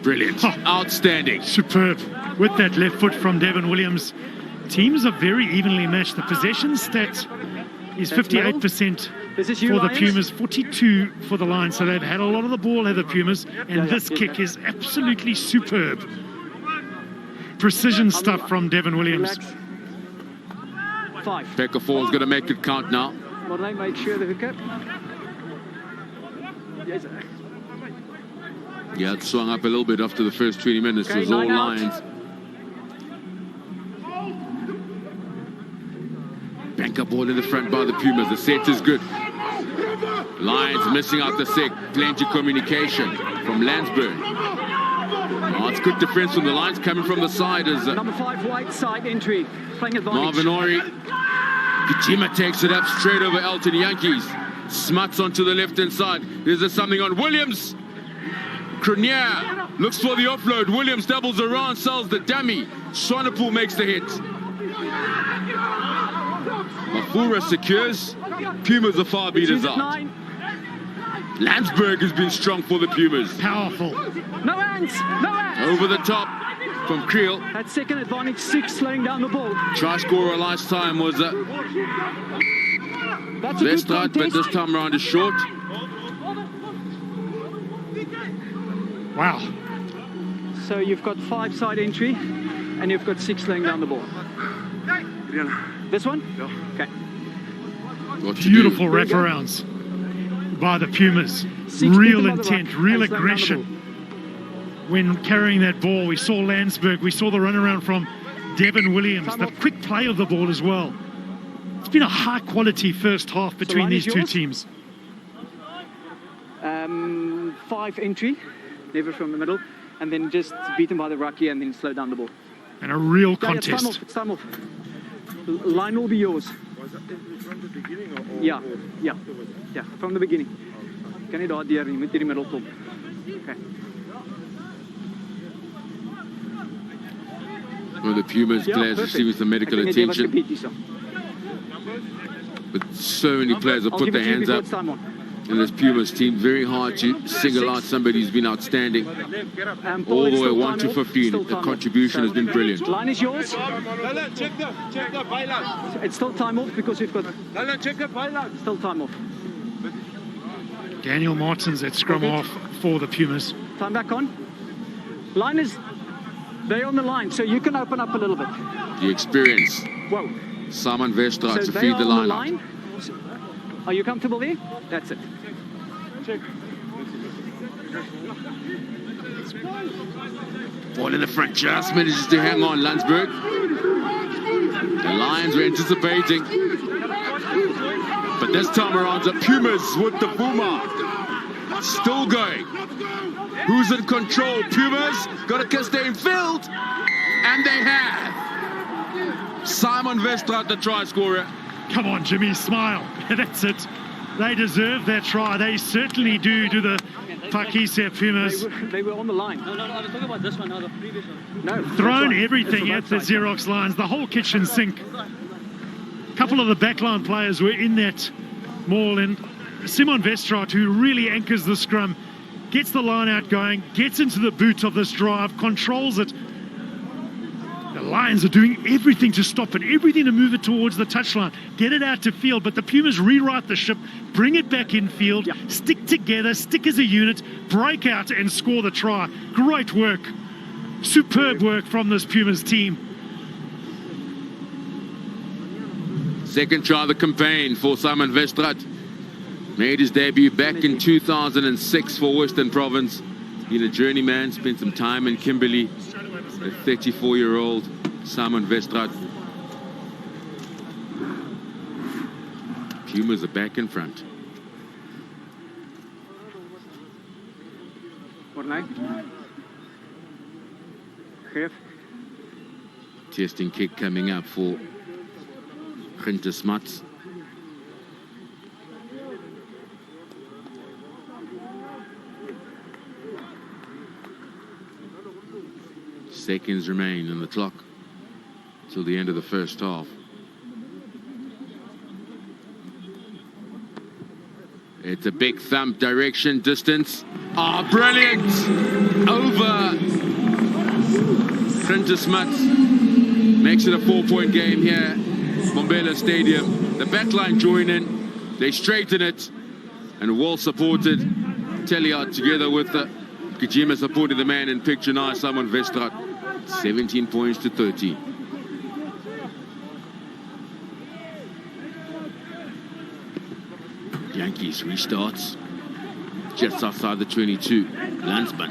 Brilliant. Outstanding. Superb. With that left foot from Devin Williams. Teams are very evenly matched. The possession stat is 58% This is you, for the Lions. Pumas, 42 for the Lions. So they've had a lot of the ball, have the Pumas, and this kick is absolutely superb. Precision stuff from Devin Williams. Relax. 5. Pekka Fall's going to make it count now. Well, they make sure the hookup. Yes. Yeah, it swung up a little bit after the first 20 minutes. Okay, It was all 9 out. Lions. Banker ball in the front by the Pumas. The set is good. Lions missing out the set. Plenty of communication from Landsberg. Oh, it's good defense from the Lions coming from the side as Number 5 white side entry. Playing advantage. Marvin Ori. Kajima takes it up straight over Elton Yankees. Smuts onto the left-hand side. There's something on Williams. Cronier looks for the offload. Williams doubles around, sells the dummy. Swanepoel makes the hit. Mafura secures. Pumas are far beaters out. 9. Landsberg has been strong for the Pumas. Powerful. No hands. No hands. Over the top from Creel. That second advantage, 6 slowing down the ball. Try scorer last time was That's a good Vestraat, but contest. this time around is short. Wow. So you've got 5 side entry and you've got 6 laying down the ball. This one? Okay. What to do? Beautiful wraparounds by the Pumas. 6 Real people by the intent, ruck real and slowing down the aggression. When carrying that ball, we saw Landsberg, we saw the runaround from Devin Williams, the quick play of the ball as well. It's been a high quality first half between line is these two yours? teams. 5 entry, never from the middle, and then just beat them by the ruck here and then slow down the ball. And a real Yeah, it's time contest. off, it's time off. Line will be yours. From the beginning or Yeah, from the beginning. Kan nie daar deur nie, moet hierdie middel kom. Okay. One of the Pumas Yeah, players perfect. receiving some medical Ek dink jy was attention. gebied hierso. But so many players have I'll put give their it to you hands before up it's time on. in this Pumas team. Very hard to single out somebody who's been outstanding. Paul, All the it's way still 1 to time off. 15. Still The time off. contribution has been brilliant. Line is yours. check the byline. It's still time off because we've got Check the byline. still time off. Daniel Martins at scrum Okay. half for the Pumas. Time back on. Line is, they're on the line, so you can open up a little bit. The experience. Whoa. Simon Vestraat So to they feed are the on the line out. line. Are you comfortable there? That's it. Ball in the front, just manages to hang on, Landsberg. The Lions were anticipating. But this time around, the Pumas with the Puma. Still going. Who's in control? Pumas got to kiss their field. And they have. Simon Vestraat, the try scorer. Come on, Jimmy, smile. That's it. They deserve that try. They certainly do to the Pakistan Pumas. They were on the line. No, I was talking about this one, the previous one. No. Thrown that's right. everything at It's the from outside. Xerox lines, the whole kitchen sink. A couple of the backline players were in that maul, and Simon Vestraat, who really anchors the scrum, gets the line out going, gets into the boot of this drive, controls it. The Lions are doing everything to stop it, everything to move it towards the touchline, get it out to field, but the Pumas rewrite the ship, bring it back in field, Yeah. stick together, stick as a unit, break out and score the try. Great work. Superb work from this Pumas team. Second try of the campaign for Simon Vestraat. Made his debut back in 2006 for Western Province. Been a journeyman, spent some time in Kimberley. A 34-year-old Simon Westrat. Pumas are back in front. Testing kick coming up for Ginter Smuts. Seconds remain on the clock till the end of the first half. It's a big thump, direction, distance. Ah, oh, brilliant! Over Ginter Smuts. Makes it a 4-point game here, Mbombela Stadium. The backline join in, they straighten it, and well supported. Teliart together with Kajima supporting the man in picture now, Simon Westrat. 17 points to 13. Yankees restarts just outside the 22. Landsberg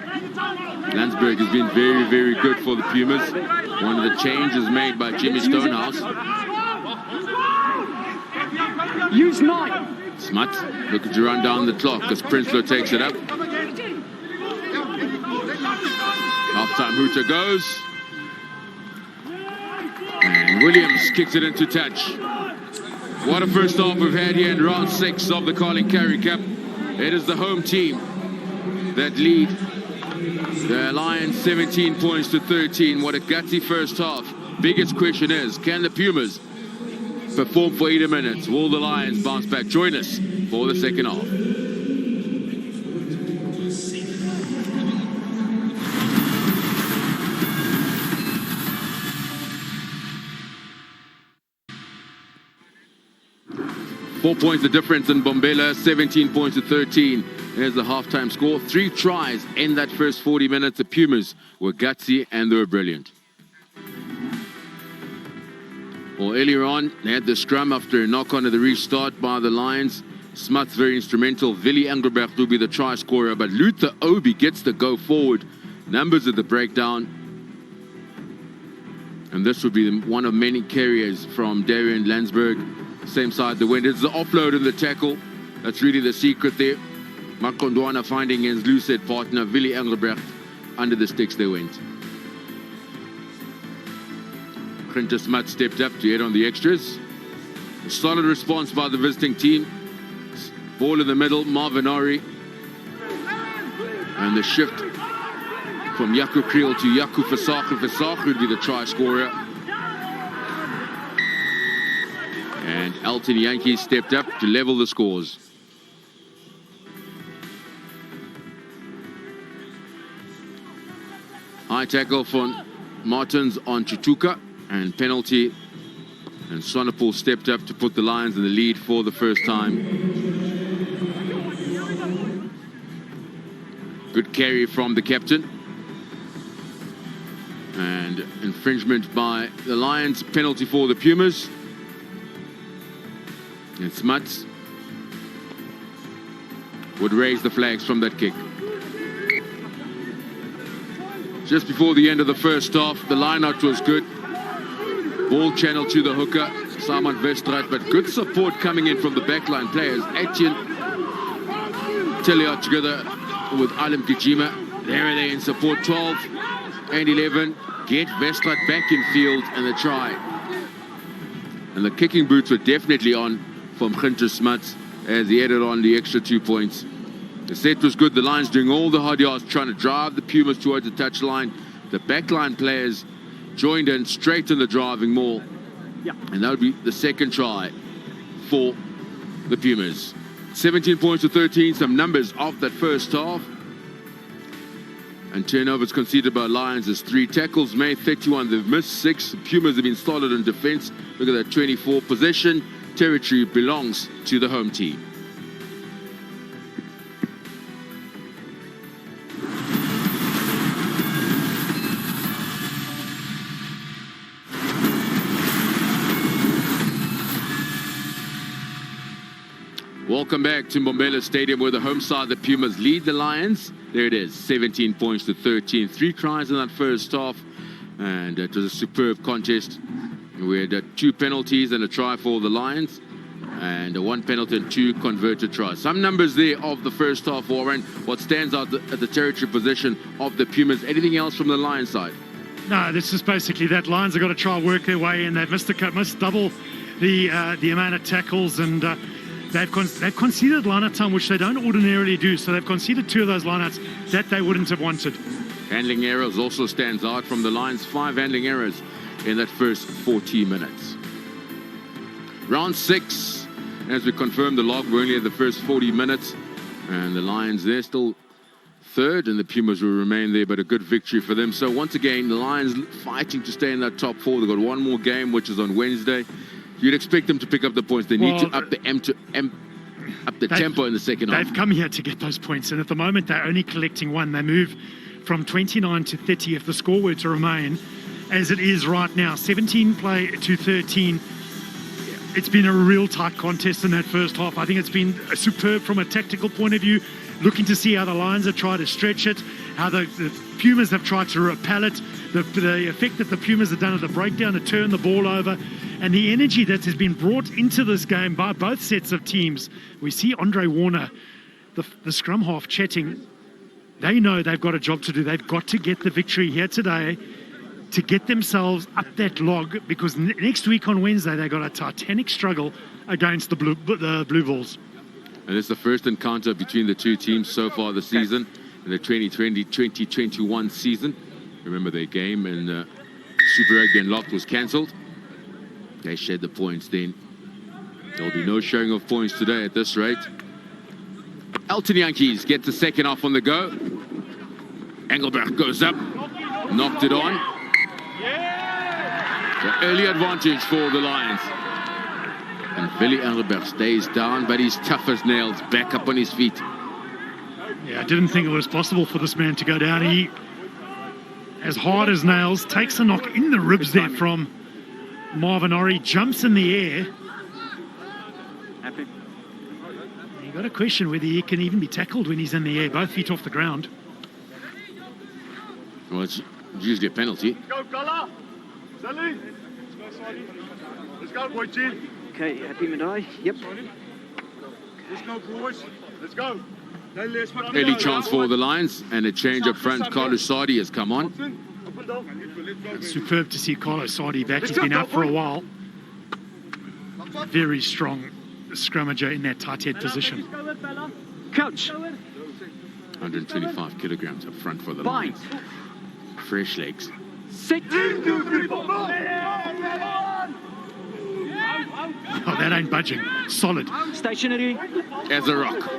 has been very, very good for the Pumas. One of the changes made by Jimmy Stonehouse. Use 9. Smuts looking to run down the clock as Prinsloo takes it up. Half-time hooter goes. And Williams kicks it into touch. What a first half we've had here in round 6 of the Carling Currie Cup. It is the home team that lead the Lions 17 points to 13. What a gutsy first half. Biggest question is, can the Pumas perform for 80 minutes? Will the Lions bounce back? Join us for the second half. 4 points the difference in Mbombela, 17 points to 13. There's the halftime score. 3 tries in that first 40 minutes. The Pumas were gutsy and they were brilliant. Well, earlier on, they had the scrum after a knock on at the restart by the Lions. Smuts very instrumental. Willie Engelbrecht will be the try scorer, but Luther Obi gets the go forward. Numbers of the breakdown. And this would be one of many carriers from Darian Landsberg. Same side the wind. It's the offload and the tackle. That's really the secret there. Makondwana finding his loose partner, Willie Engelbrecht. Under the sticks they went. Ginter Smuts stepped up to head on the extras. A solid response by the visiting team. Ball in the middle, Marvin Ori. And the shift from Yaku Creel to Yaku Fasaku. Fasaku would be the try scorer. And Elton Yankees stepped up to level the scores. High tackle from Martins on Chituka and penalty. And Swanepoel stepped up to put the Lions in the lead for the first time. Good carry from the captain. And infringement by the Lions, penalty for the Pumas. And Smuts would raise the flags from that kick. Just before the end of the first half, the line-out was good. Ball channeled to the hooker, Simon Westrat, but good support coming in from the backline players. Etienne Teliart together with Alim Kijima. There they in support, 12 and 11. Get Westrat back in field and the try. And the kicking boots were definitely on from Ginter Smuts as he added on the extra 2 points. The set was good. The Lions doing all the hard yards, trying to drive the Pumas towards the touchline. The backline players joined in straight in the driving maul. Yeah. And that would be the second try for the Pumas. 17 points to 13, some numbers off that first half. And turnovers conceded by Lions is 3. Tackles made, 31. They've missed 6. The Pumas have been solid in defense. Look at that, 24. Possession territory belongs to the home team. Welcome back to Mbombela Stadium, where the home side, the Pumas, lead the Lions. There it is, 17 points to 13. 3 tries in that first half, and it was a superb contest. We had 2 penalties and a try for the Lions, and 1 penalty and 2 converted tries. Some numbers there of the first half, Warren. What stands out at the territory position of the Pumas? Anything else from the Lions side? No, this is basically that. Lions have got to try and work their way in. They've missed double the amount of tackles, and they've conceded line-out time, which they don't ordinarily do. So they've conceded 2 of those line-outs that they wouldn't have wanted. Handling errors also stands out from the Lions. 5 handling errors in that first 40 minutes. Round 6, as we confirmed the log, we're only at the first 40 minutes. And the Lions, they're still third, and the Pumas will remain there, but a good victory for them. So once again, the Lions fighting to stay in that top 4. They've got 1 more game, which is on Wednesday. You'd expect them to pick up the points. They need to up the tempo in the second half. They've come here to get those points, and at the moment they're only collecting 1. They move from 29 to 30 if the score were to remain as it is right now. 17 play to 13. It's been a real tight contest in that first half. I think it's been superb from a tactical point of view, looking to see how the Lions have tried to stretch it, how the Pumas have tried to repel it, the effect that the Pumas have done at the breakdown to turn the ball over, and the energy that has been brought into this game by both sets of teams. We see Andre Warner, the scrum half, chatting. They know they've got a job to do. They've got to get the victory here today to get themselves up that log, because next week on Wednesday they've got a titanic struggle against the Blue Bulls. And it's the first encounter between the 2 teams so far this season, in the 2020-2021 season. Remember their game in Super Rugby Unlocked was cancelled. They shared the points then. There'll be no showing of points today at this rate. Elton Yankees get the second half on the go. Engelbert goes up, knocked it on. So early advantage for the Lions. And Willie Engelbert stays down, but he's tough as nails, back up on his feet. Yeah, I didn't think it was possible for this man to go down. He, as hard as nails, takes a knock in the ribs there from Marvin Orrie, jumps in the air. Happy. You got to question whether he can even be tackled when he's in the air, both feet off the ground. Well, it's usually a penalty. Let's go, Gala. Sally. Let's go, boy, Gene. Okay, happy Madai. Yep. Let's go, boys. Let's go. Early chance for the Lions, and a change up front. Carlos Sardi has come on. It's superb to see Carlos Sardi back. He's been out for a while. Very strong scrummager in that tight head position. Coach. 125 kilograms up front for the Fine. Lions. Fresh legs. Sit. Oh, that ain't budging. Solid. Stationary. As a rock.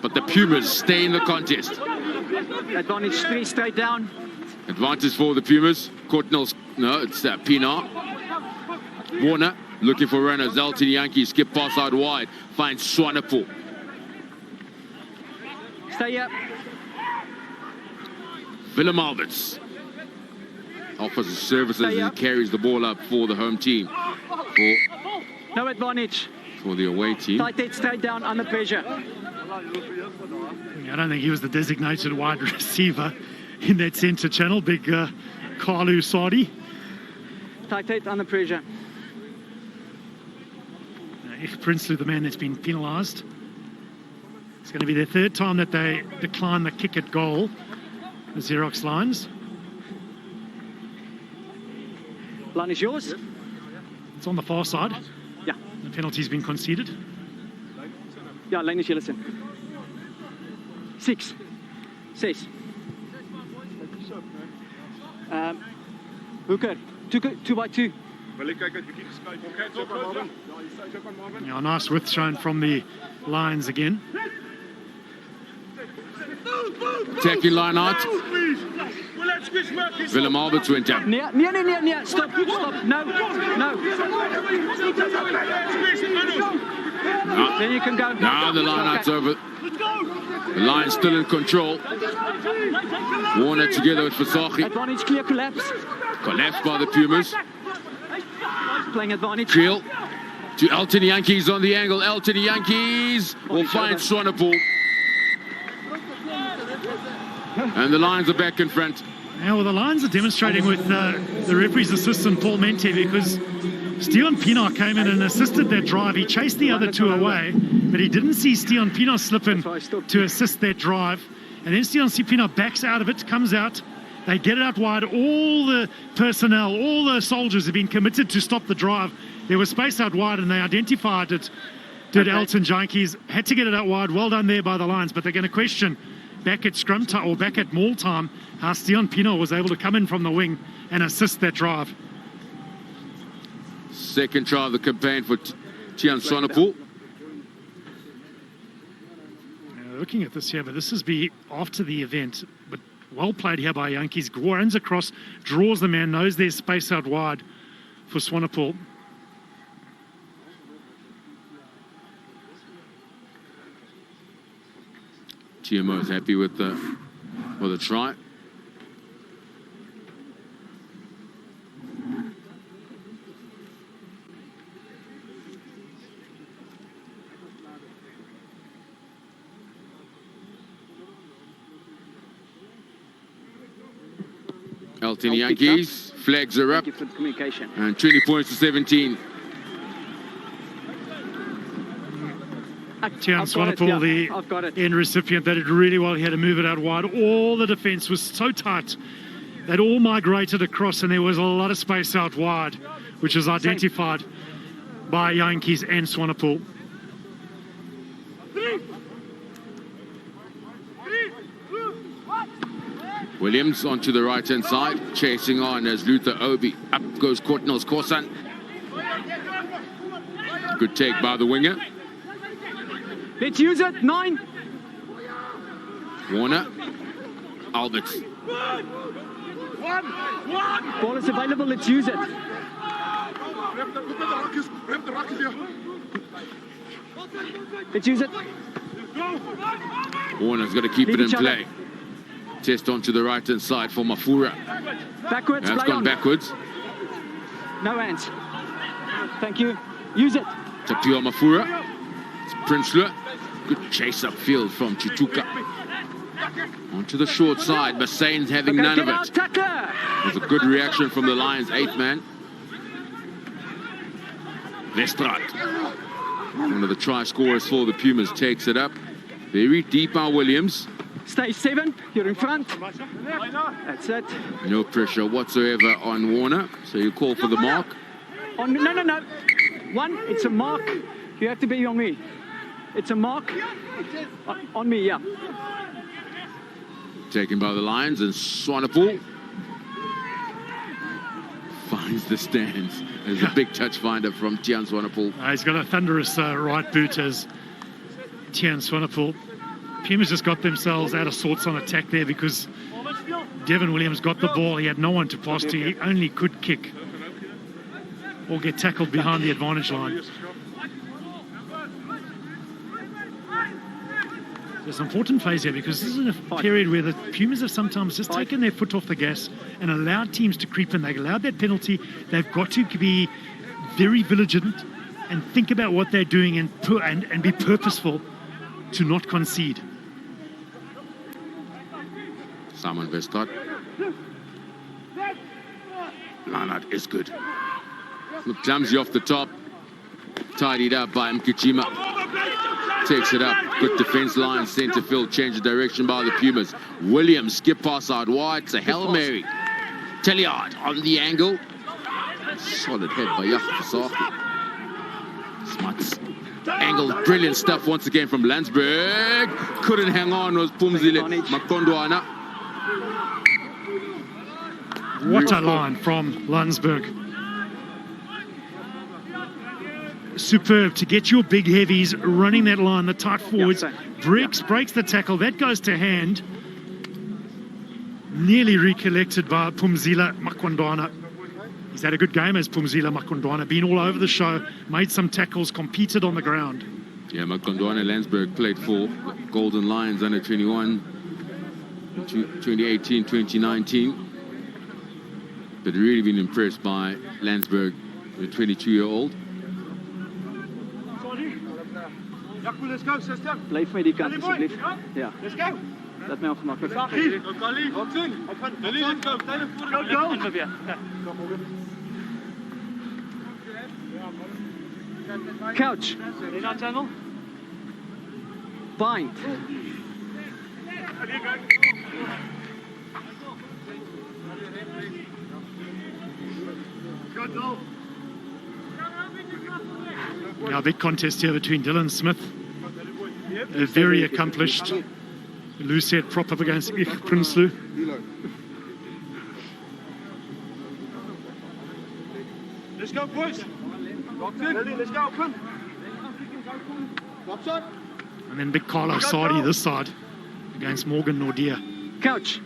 But the Pumas stay in the contest. Advantage 3 straight down. Advantage for the Pumas. Courtnell's, no, it's Pienaar. Warner looking for runners. Elton Yankee skip pass out wide. Finds Swanepoel. Stay up. Willem Alberts offers his services as he carries the ball up for the home team. No advantage. For the away team. Tight head straight down under pressure. I don't think he was the designated wide receiver in that centre channel. Big Carlu Sardi. Tight head under pressure. Prinsloo, the man that's been penalised. It's going to be their 3rd time that they decline the kick at goal. The Xerox Lions. Line is yours. It's on the far side. Yeah. The penalty's been conceded. Ja, lyn is julle sin. 6. 6. Hooker. 2 by 2. Yeah, nice width shown from the Lions again. Attacking line out. Willem Alberts went up. Nee. Stop. No. Then you can go. Now the line out's over. The Lions still in control. Warner together with Versace. Advantage clear, collapse. Collapsed by the Pumas. Playing advantage. Creel To Elton Yankees on the angle. Elton Yankees will find Swanepoel. And the Lions are back in front. Yeah, well, the Lions are demonstrating with the referee's assistant, Paul Mente, because Steven Pienaar came in and assisted that drive. He chased the other two away, but he didn't see Steven Pienaar slip in to assist that drive. And then Steven Pienaar backs out of it, comes out. They get it out wide. All the personnel, all the soldiers have been committed to stop the drive. There was space out wide, and they identified it. Did Elton Yankees, had to get it out wide. Well done there by the Lions, but they're going to question back at scrum time or back at maul time how Steven Pienaar was able to come in from the wing and assist that drive. Second try of the campaign for Tiaan Swanepoel. Looking at this here, but this is after the event, but well played here by Yankees. Runs across, draws the man, knows there's space out wide for Swanepoel. TMO is happy with the try. Elton Yankees, flags are up, Thank you for the communication. and 20 points to 17. Tiaan Swanepoel, I've got it. the end recipient, that did really well. He had to move it out wide. All the defence was so tight that all migrated across, and there was a lot of space out wide, which is identified by Yankees and Swanepoel. Williams onto the right-hand side, chasing on as Luther Obi. Up goes Kortnels Korsan. Good take by the winger. Let's use it. 9. Warner. Alberts. Ball is available. Let's use it. Let's use it. Warner's got to keep it in play. Test onto the right-hand side for Mafura. Backwards. That's Play gone on. backwards. No hands. Thank you. Use it. Tapio Mafura. It's Prinsloo. Good chase upfield from Chituka. Onto the short side. Bassain's having none of it. Tackler. There's a good reaction from the Lions' 8th man. Lestraat, one of the try scorers for the Pumas, takes it up. Very deep by Williams. Stay 7. You're in front. That's it. No pressure whatsoever on Warner. So you call for the mark. No. 1. It's a mark. You have to be on me. It's a mark on me, yeah. Taken by the Lions, and Swanepoel finds the stands. There's a big touch finder from Tiaan Swanepoel. He's got a thunderous right boot as Tiaan Swanepoel. Pumas just got themselves out of sorts on attack there because Devin Williams got the ball. He had no one to pass to. He only could kick or get tackled behind the advantage line. There's an important phase here because this is a period where the Pumas have sometimes just taken their foot off the gas and allowed teams to creep in. They allowed that penalty. They've got to be very vigilant and think about what they're doing and be purposeful to not concede. Simon Westcott. Lanard is good. Look, clumsy off the top. Tidied up by Mkijima. Takes it up. Good defense line. Centre field. Change of direction by the Pumas. Williams skip pass out wide. It's a Hail Mary. Telliard on the angle. Solid head by Yacht Fasaki. Smuts. Angle. Brilliant stuff once again from Landsberg. Couldn't hang on. Was Pumzile Makondwana. What a line from Landsberg. Superb to get your big heavies running that line, the tight forwards. Breaks the tackle. That goes to hand. Nearly recollected by Pumzile Makondwana. He's had a good game as Pumzile Makondwana. Been all over the show. Made some tackles. Competed on the ground. Yeah, Makondwana Landsberg played for Golden Lions under 21, 2018, 2019. But really been impressed by Landsberg, the 22-year-old. Blijf met die kant, alsjeblieft. Ja. Laat mij ongemakkelijk. Couch. Bind. Now, big contest here between Dylan Smith, a very accomplished loose head prop up against Ich Prinsloo. Let's go, boys. Let's go, come. And then big Carlo Sardi this side against Morgan Nordia. Couch.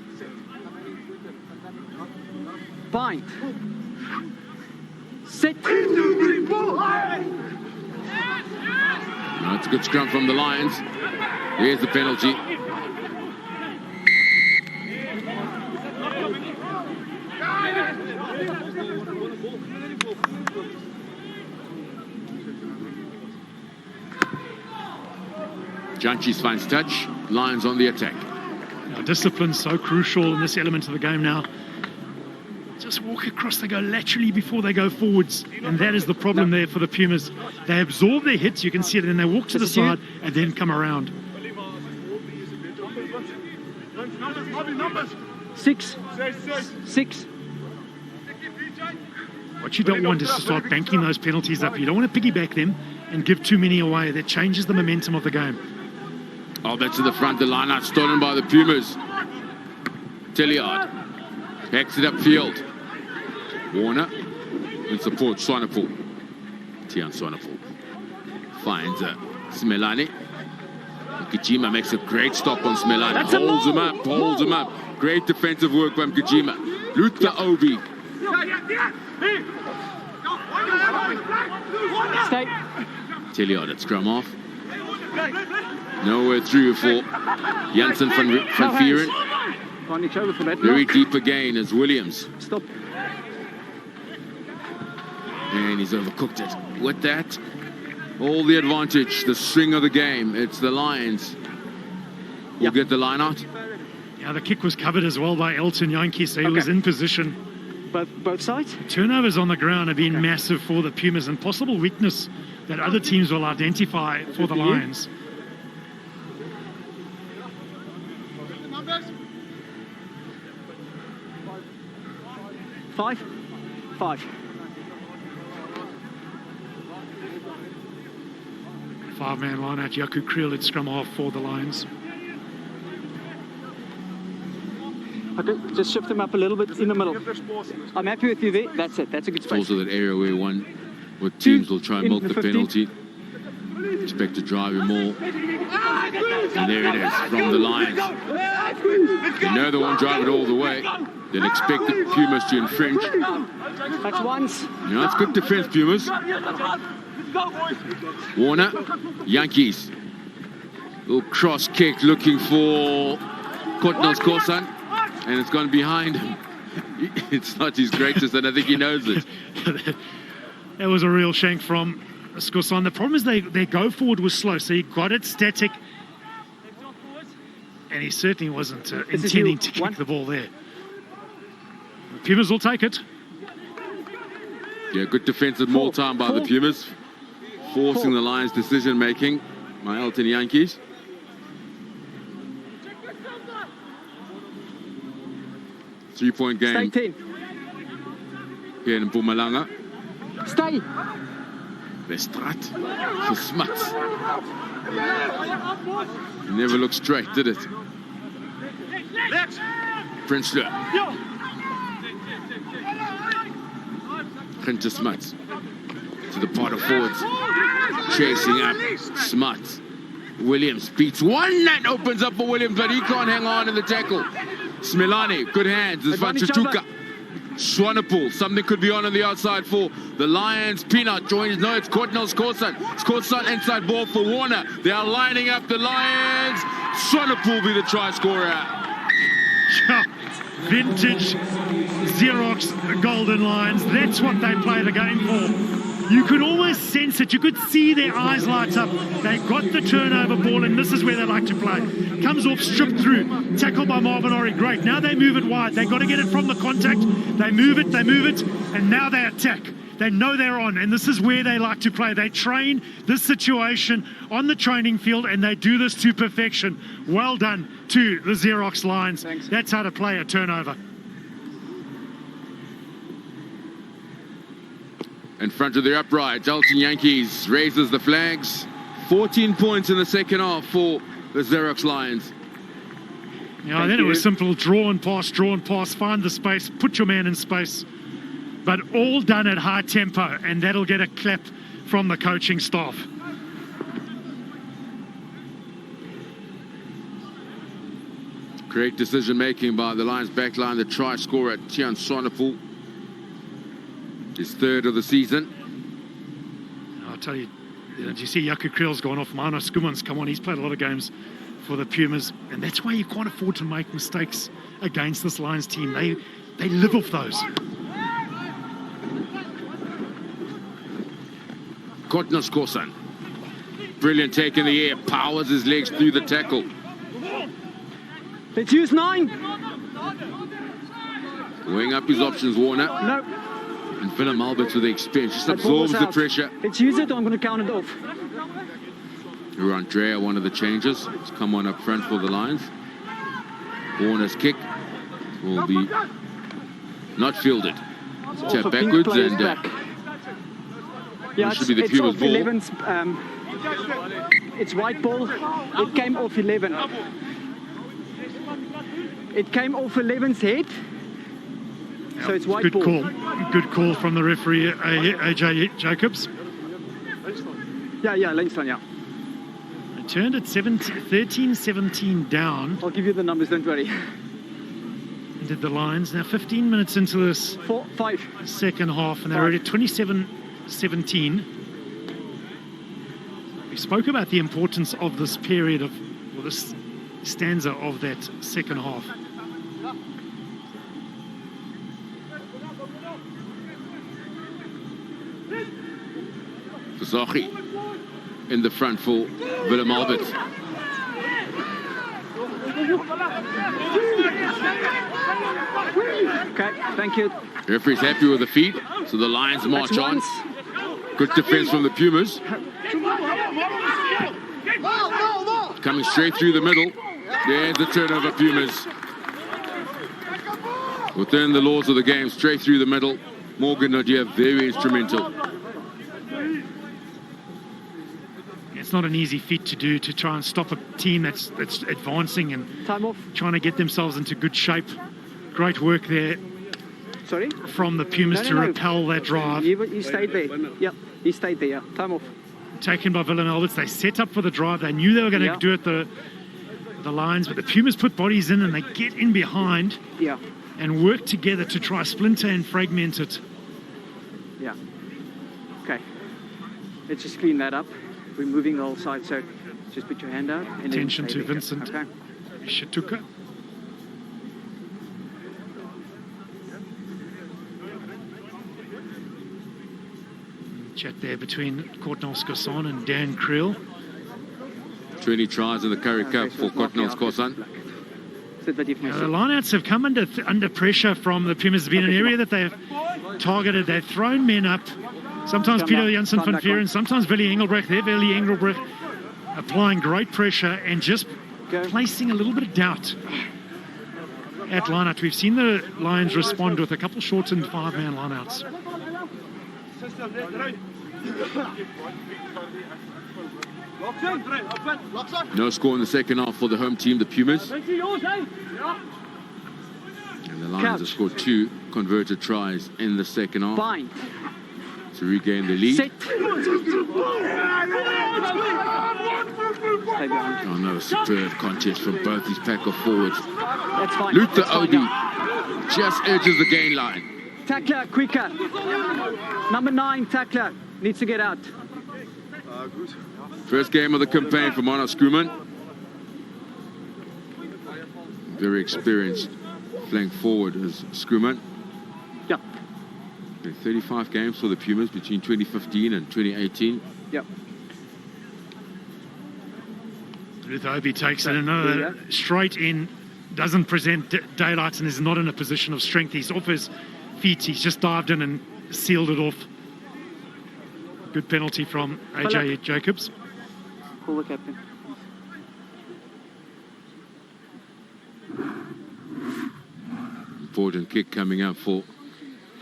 Bind. Set. No, it's a good scrum from the Lions. Here's the penalty. Janchis finds touch. Lions on the attack. Now, discipline's so crucial in this element of the game now. Just walk across, they go laterally before they go forwards. And that is the problem there for the Pumas. They absorb their hits, you can see it, and then they walk to the side and then come around. 6. 6. What you don't want is to start banking those penalties up. You don't want to piggyback them and give too many away. That changes the momentum of the game. Oh, that's to the front. The line out stolen by the Pumas. Telliard hacks it upfield. Warner in support. Swanepoel. Tian Swanepoel finds Smelani. Mkijima makes a great stop on Smelani. Holds him up. Great defensive work by Mkijima. Luther Obi. Stay. Telliard at scrum off. Nowhere through for Janssen van Vieren. Very deep again as Williams. Stop. And he's overcooked it. With that, all the advantage, the string of the game. It's the Lions who get the line out. Yeah, the kick was covered as well by Elton Yankee, so he was in position. Both sides? Turnovers on the ground have been massive for the Pumas, and possible weakness that other teams will identify for the Lions. Five. 5-man line out. Yaku Creel at scrum half for the Lions. Okay, just shift them up a little bit in the middle. I'm happy with you there. That's it. That's a good It's space. also that area where teams will try and milk the penalty. Expect to drive him more. And there it is from the Lions. They know they won't drive it all the way. They'll expect the Pumas to infringe. That's once. Yeah, that's good defense, Pumas. Warner, Yankees. Little cross kick looking for Kotnos Korsan. And it's gone behind him. It's not his greatest, and I think he knows it. That was a real shank from Skorsan. The problem is their go forward was slow, so he got it static. And he certainly wasn't intending to kick the ball there. The Pumas will take it. Yeah, good defensive more time by the Pumas. Forcing the Lions' decision-making by Elton Yankees. Three-point game. Stay 10. Here in Mpumalanga. Stay. Bestrat for Smuts. Never looked straight, did it? Prinsloo. Ginter Smuts to the part of forwards. Chasing up Smuts. Williams beats one. That opens up for Williams, but he can't hang on in the tackle. Smelani, good hands. This one Chuchuka. Swanepoel, something could be on the outside for the Lions. Peanut joins. No, it's Kortnels Korsan. It's Korsan inside ball for Warner. They are lining up the Lions. Swanepoel be the try scorer. Vintage Xerox Golden Lions. That's what they play the game for. You could almost sense it. You could see their eyes light up. They got the turnover ball, and this is where they like to play. Comes off, stripped through, tackled by Marvin Ori. Great. Now they move it wide. They got to get it from the contact. They move it, and now they attack. They know they're on, and this is where they like to play. They train this situation on the training field, and they do this to perfection. Well done to the Xerox Lions. Thanks. That's how to play a turnover. In front of the upright, Dalton Yankees raises the flags. 14 points in the second half for the Xerox Lions. Yeah, then it was simple, draw and pass, find the space, put your man in space. But all done at high tempo, and that'll get a clap from the coaching staff. Great decision making by the Lions backline. The try scorer, Tian Sonapul, his third of the season. I'll tell you, do you see Jaco Kriel's gone off? Mano Skuman's come on. He's played a lot of games for the Pumas, and that's why you can't afford to make mistakes against this Lions team. They live off those. Kotnos Kosan. Brilliant take in the air. Powers his legs through the tackle. Let's use 9. Weighing up his options, Warner. No. And Willem Alberts with the experience. Just That ball absorbs was the out. pressure. Let's use it, or I'm going to count it off. Andrea, one of the changes. He's come on up front for the Lions. Warner's kick will be not fielded. Tap Pink backwards players and back. Yeah, it should be the it's Pumas off ball. 11's, it's white ball. It came off 11. It came off 11's head. So it's white Good ball. call. Good call from the referee, AJ Jacobs. Yeah, Leinstein, yeah. They turned at 13-17 down. I'll give you the numbers, don't worry. Did the Lions. Now 15 minutes into this 5. second half, and they're already at 27-17. We spoke about the importance of this period of, or this stanza of that second half. Zachi in the front for Willem Alberts. Okay, thank you. Referee's happy with the feed, so the Lions march That's on. once. Good defense from the Pumas. Coming straight through the middle. There's the turnover, Pumas. Within the laws of the game, straight through the middle. Morgan Nadir, very instrumental. It's not an easy feat to do, to try and stop a team that's advancing and Time off. trying to get themselves into good shape. Great work there Sorry? from the Pumas to No. repel that drive. He stayed there. Yep, he stayed there. Yeah. Time off. Taken by Willem Alberts. They set up for the drive. They knew they were going to do it, the Lions, but the Pumas put bodies in and they get in behind Yeah, and work together to try splinter and fragment it. yeah. Okay. Let's just clean that up. We're moving the whole side, so just put your hand out. And then Attention stay to there. Vincent Okay. Shituka. Chat there between Courtnall Skosan and Dan Creel. 20 tries in the Currie Cup for Kotnos Kosan. Sit wat jy vir my The sê. lineouts have come under pressure from the Pumas. It's been an area that they've targeted. They've thrown men up. Sometimes Come Peter back, Janssen come van back Vieren, on. sometimes Willie Engelbrecht. They're Willie Engelbrecht applying great pressure and just Go. placing a little bit of doubt at lineout. We've seen the Lions respond with a couple shortened 5-man lineouts. No score in the second half for the home team, the Pumas. And the Lions have scored 2 converted tries in the second half Fine. to regain the lead. Sit. Stay behind. Oh no, superb contest from both these pack of forwards. That's fine. Luther That's fine, Obi yeah. just edges the gain line. Tackler, quicker. Number 9, tackler. Needs to get out. First game of the campaign for Mano Skuman. Very experienced flank forward is Skuman. Yeah. Okay, 35 games for the Pumas between 2015 and 2018. Yep. Luthobi takes it another straight in, doesn't present daylight and is not in a position of strength. He's off his feet. He's just dived in and sealed it off. Good penalty from AJ Jacobs. Call the captain. Important kick coming up for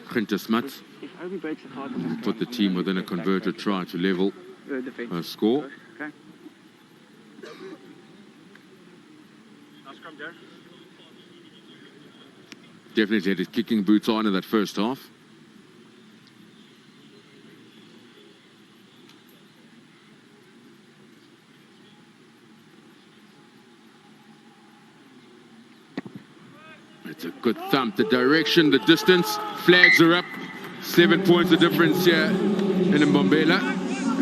Ginter Smuts. If Obi breaks the hard one, Put the team within a converted try to level a score. Okay. Definitely had his kicking boots on in that first half. It's a good thump. The direction, the distance, flags are up. 7 points of difference here in Mbombela.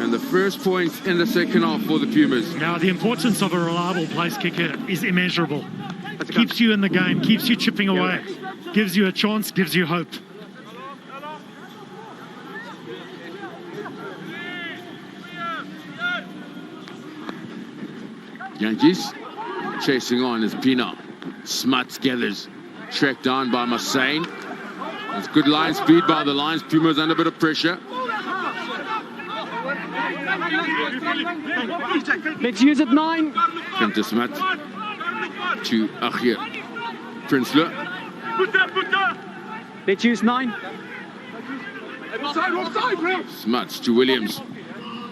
And the first points in the second half for the Pumas. Now, the importance of a reliable place kicker is immeasurable. Keeps you in the game, keeps you chipping away, gives you a chance, gives you hope. Yankees chasing on is Pina. Smuts gathers. Tracked down by Masain. It's good line speed by the Lions. Pumas under a bit of pressure. Let's use it 9. Ginter Smuts to Achir Prinsloo. Let's use 9. Smuts to Williams.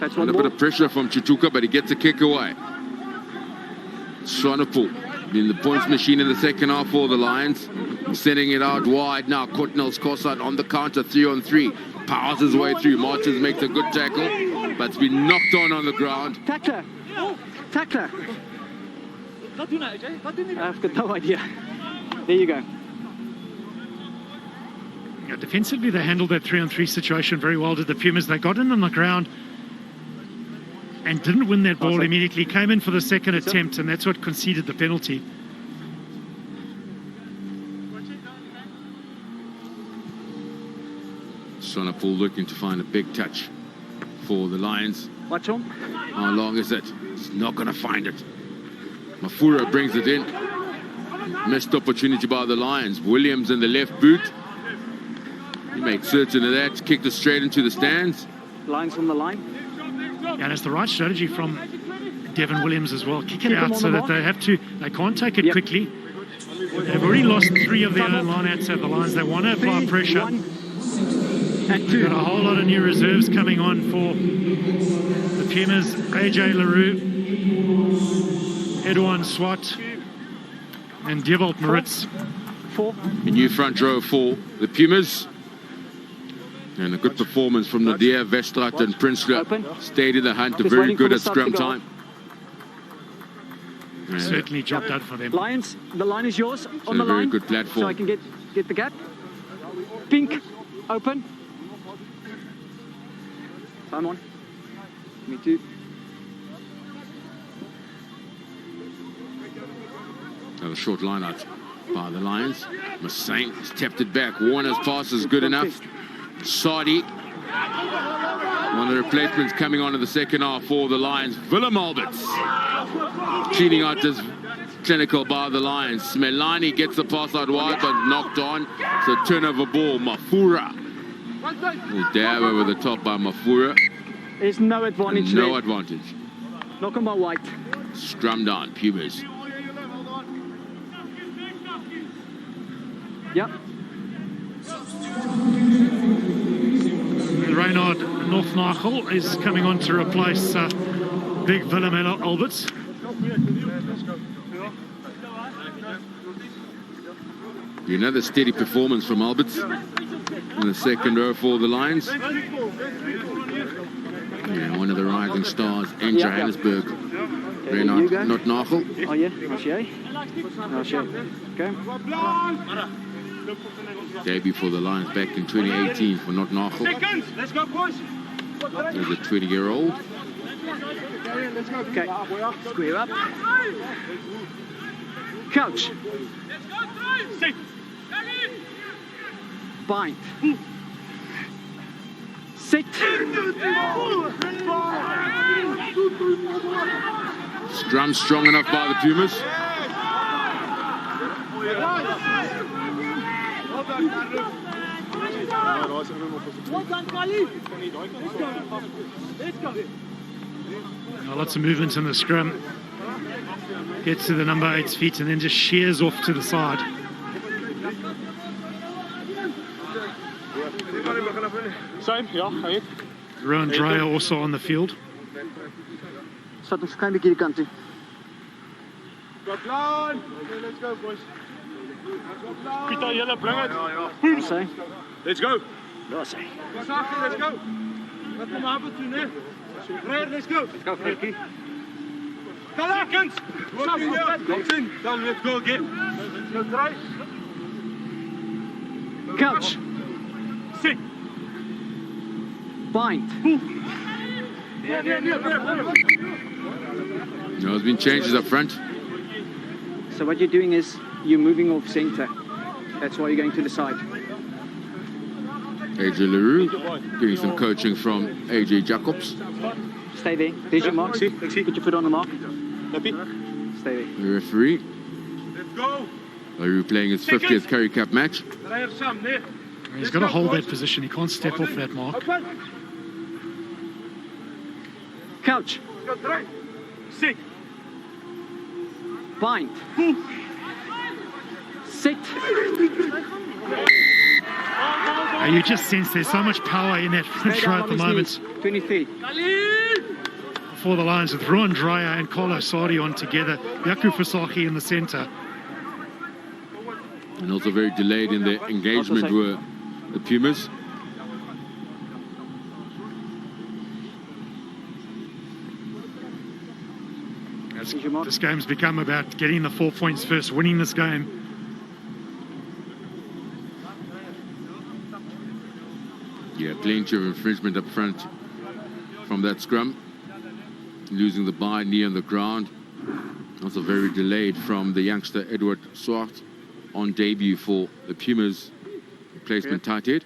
That's And one a more. bit of pressure from Chituka, but he gets a kick away. Swanepoel in the points machine in the second half for the Lions. Sending it out wide now. Cotnell's Kossat on the counter, 3-on-3. Powers his way through. Martins makes a good tackle, but it's been knocked on the ground. Tackler. Tackler. I've got no idea. There you go. Yeah, defensively, they handled that 3-on-3 situation very well, did the Pumas. They got in on the ground and didn't win that ball immediately. Came in for the second attempt, and that's what conceded the penalty. Swanepoel looking to find a big touch for the Lions. Watch on. How long is it? He's not going to find it. Mafura brings it in. Missed opportunity by the Lions. Williams in the left boot. He makes certain of that. Kicked it straight into the stands. Lines on the line. And it's the right strategy from Devon Williams as well. Kick it Keep them out on so the that mark. they can't take it quickly. They've already lost 3 of their own lineouts at the Lions. They want to apply 3, pressure. 1, and 2. Got a whole lot of new reserves coming on for the Pumas. AJ LaRue, Edouard Swat, and Dewald Maritz. 4. A new front row for the Pumas. And a good performance from Nadir, Vestrat and Prinsloo. Stayed in the hunt, Just very waiting good for at the start to scrum go. time. And Certainly job done for them. Lions, the line is yours on a the very line. good platform. So I can get the gap. Pink, open. Time on. Me too. Another short line out by the Lions. Masain has tapped it back. Warner's pass is good enough. Sadi, one of the replacements coming on in the second half for the Lions. Willem Alberts cleaning out this clinical by the Lions. Smelani gets the pass out wide but knocked on. So turnover ball. Mafura. Little dab over the top by Mafura. There's no advantage And no there. advantage. Knock on by White. Scrum down, Pumas. Yep. Reynard Northnagel is coming on to replace big Willem Alberts. Another steady performance from Alberts in the second row for the Lions. Yeah, one of the rising stars in Johannesburg. Reynard Northnagel. Oh yeah, Marche. Okay. Debut for the Lions back in 2018 for Northnagel. Let's go, boys. He's a 20-year-old. Okay. Square up. Coach. Bind. Sit. Scrum strong enough by the Pumas. Now lots of movement in the scrum. Gets to the number 8's feet and then just shears off to the side. Same, ja, hy. Rowan Dreyer also on the field. Start ons klein bietjie die kant toe. Got line. Okay, let's go, boys. Pieter, julle bring dit. Ons sê. Let's go. Daar's hy. Saki, let's go. Wat kom af toe, né? Red, let's go. Let's go, Frankie. Kalakens. Kom in. Dan let's go again. Let's try. Couch. Sit. Bind. Yeah. There's been changes up front. So what you're doing is you're moving off center. That's why you're going to the side. AJ LaRue getting some coaching from AJ Jacobs. Stay there. There's your mark. See. Put your foot on the mark. Happy? Stay there. The referee, Let's go. LaRue playing his 50th Currie Cup match. I have some, né? He's got to hold that position. He can't step off that mark. Open. Couch. Go try. Sit. Bind. Sit. You just sense there's so much power in that Stay French down row at on the his moment. knees. 23. For the Lions with Rowan Dreyer and Kolo Sari on together. Yaku Fasaki in the centre. And also very delayed in their engagement Also were the Pumas. There's your mark. This game's become about getting the 4 points first, winning this game. Yeah, plenty of infringement up front from that scrum. Losing the bye, knee on the ground. Also very delayed from the youngster Edward Swart on debut for the Pumas. Replacement tight head.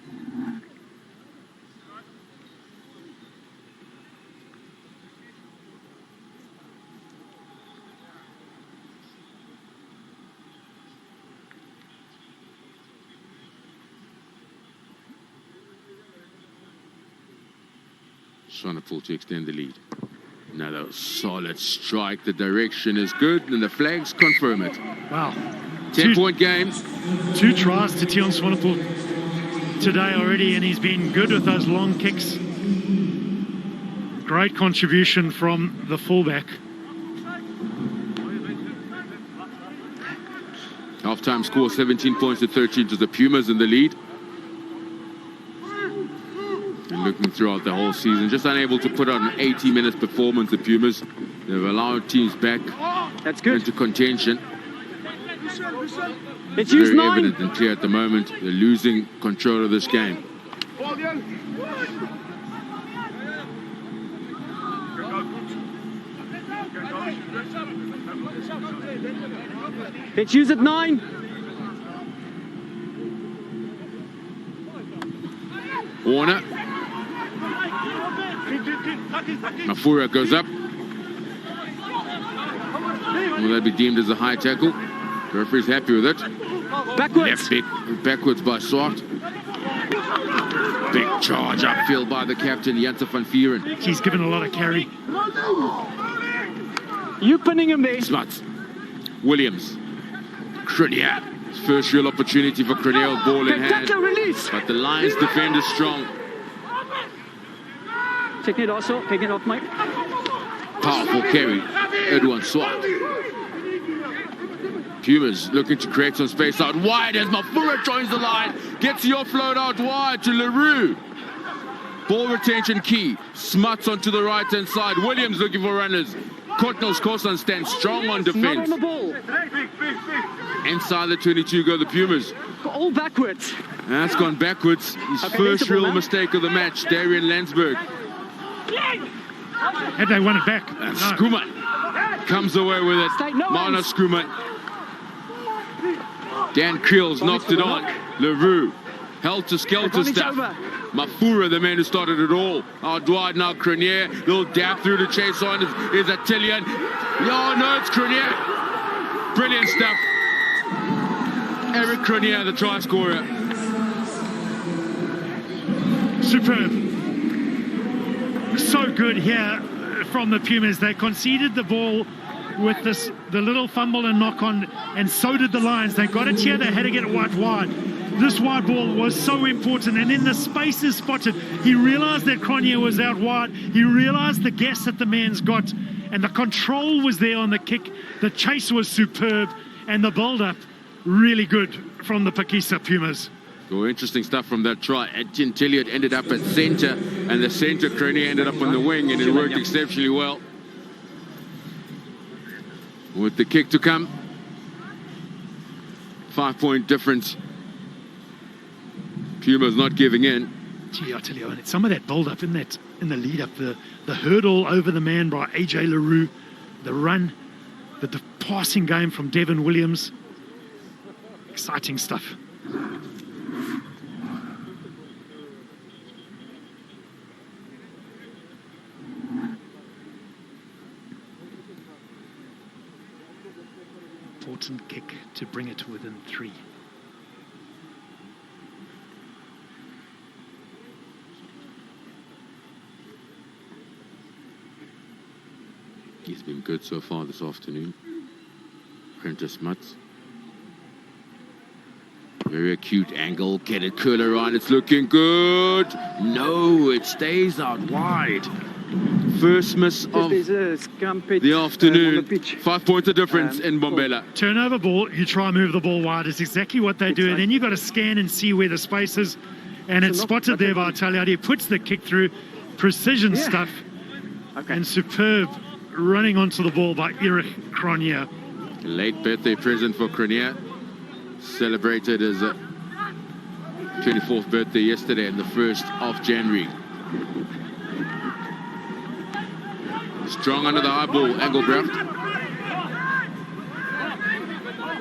Trying to pull to extend the lead. Another solid strike. The direction is good, and the flags confirm it. Wow. 10-point game. 2 tries to Tion Swanepoel today already, and he's been good with those long kicks. Great contribution from the fullback. Half-time score 17 points to 13 to the Pumas in the lead. And looking throughout the whole season, just unable to put on an 80 minutes performance, the Pumas. They've allowed teams back That's good. into contention. Let's use Very 9. evident and clear at the moment. They're losing control of this game. Let's use it 9. Warner. Mafura goes up. Will that be deemed as a high tackle? The referee's happy with it. Backwards. Backwards by Swart. Big charge upfield by the captain, Jantse van Vieren. He's given a lot of carry. You pinning him there. Smuts. Williams. Crinier. First real opportunity for Crinier, ball in hand. Spectacular release. But the Lions defend is strong. Taking it also. Taking it off, Mike. Powerful carry. Edwin Swart. Pumas looking to create some space out wide as Mafura joins the line. Gets the offload out wide to LaRue. Ball retention key. Smuts onto the right-hand side. Williams looking for runners. Cotnell's Kosan stands strong on Not on defense. the ball. Inside the 22 go the Pumas. All backwards. That's gone backwards. His Okay, first reasonable real now. mistake of the match. Darian Landsberg. Had they won it back? And No. Skuman comes away with it. Stay, no Mana hands. Skuman. Dan Creel's knocked it on. LaRue. Helter-skelter Advantage stuff. over. Mafura, the man who started it all. Out wide now, Cronier. Little dab through to chase on is Attilian. Oh, no, it's Cronier. Brilliant stuff. Eric Cronier, the try scorer. Superb. So good here from the Pumas. They conceded the ball with the little fumble and knock on, and so did the Lions. They got it here, they had to get it wide. This wide ball was so important, and then the spaces spotted. He realized that Cronier was out wide. He realized the gas that the man's got, and the control was there on the kick. The chase was superb, and the build-up really good from the Pakisa Pumas. Oh, interesting stuff from that try. Tilliard ended up at center, and the center Cronier ended up on the wing, and it worked exceptionally well. With the kick to come, 5-point difference. Pumas not giving in. Gee, I tell you, and it's some of that build-up in the lead-up, the hurdle over the man by AJ LaRue, the run, the passing game from Devin Williams. Exciting stuff. Important kick to bring it within 3. He's been good so far this afternoon. Prentice Mutz. Very acute angle. Get it, curler on. It's looking good. No, it stays out wide. First miss of the afternoon. 5 points of difference in Bombela. Turnover ball, you try and move the ball wide. It's exactly what they do. And then you've got to scan and see where the space is. And it's spotted there by Taliadi. He puts the kick through. Precision stuff. And superb running onto the ball by Eric Cronier. Late birthday present for Cronier. Celebrated his 24th birthday yesterday and the 1st of January. Strong under the high ball, Engelbrecht.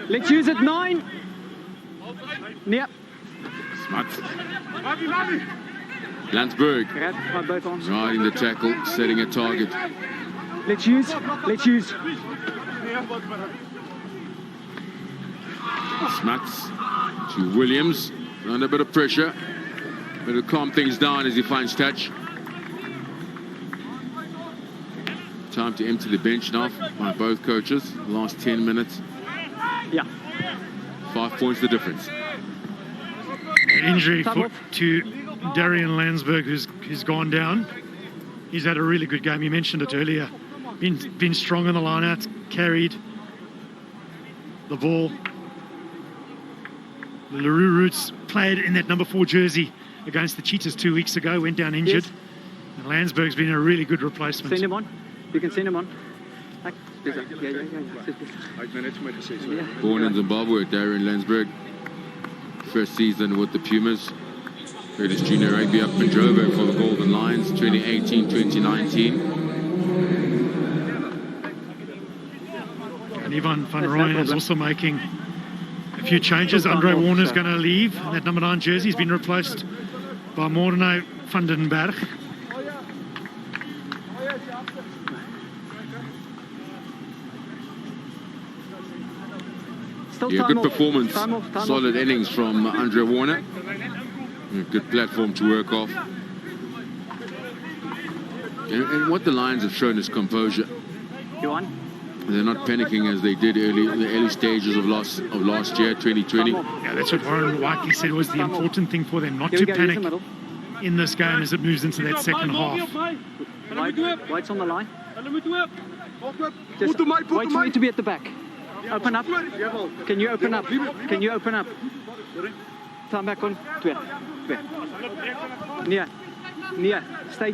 Let's use it, 9. Yep. Smart. Landsberg riding the tackle, setting a target. Let's use. Smuts to Williams, under a bit of pressure, but to calm things down as he finds touch. Time to empty the bench now by both coaches. Last 10 minutes. Yeah. 5 points the difference. Injury to Darian Landsberg, who's gone down. He's had a really good game. You mentioned it earlier. Been strong in the line-out, carried the ball. The LaRue Roots played in that number 4 jersey against the Cheetahs 2 weeks ago, went down injured. Yes. And Landsberg's been a really good replacement. Send him on. You can send him on. Born in Zimbabwe, Darian Landsberg. First season with the Pumas. Played his junior rugby up in Joburg for the Golden Lions, 2018-2019. And Ivan van Rooyen is also making a few changes. Andre Warner's going to leave. That number 9 jersey has been replaced by Morne van den Berg. Yeah, good performance. Solid innings from Andre Warner. A good platform to work off. And what the Lions have shown is composure. They're not panicking as they did in the early stages of last year, 2020. Yeah, that's what Warren Whiteley said was the important thing for them, not to panic in this game as it moves into that second half. White's on the line. Just wait for me to be at the back. Open up. Can you open up? Can you open up? Turn back on. 2. Nia. Stay.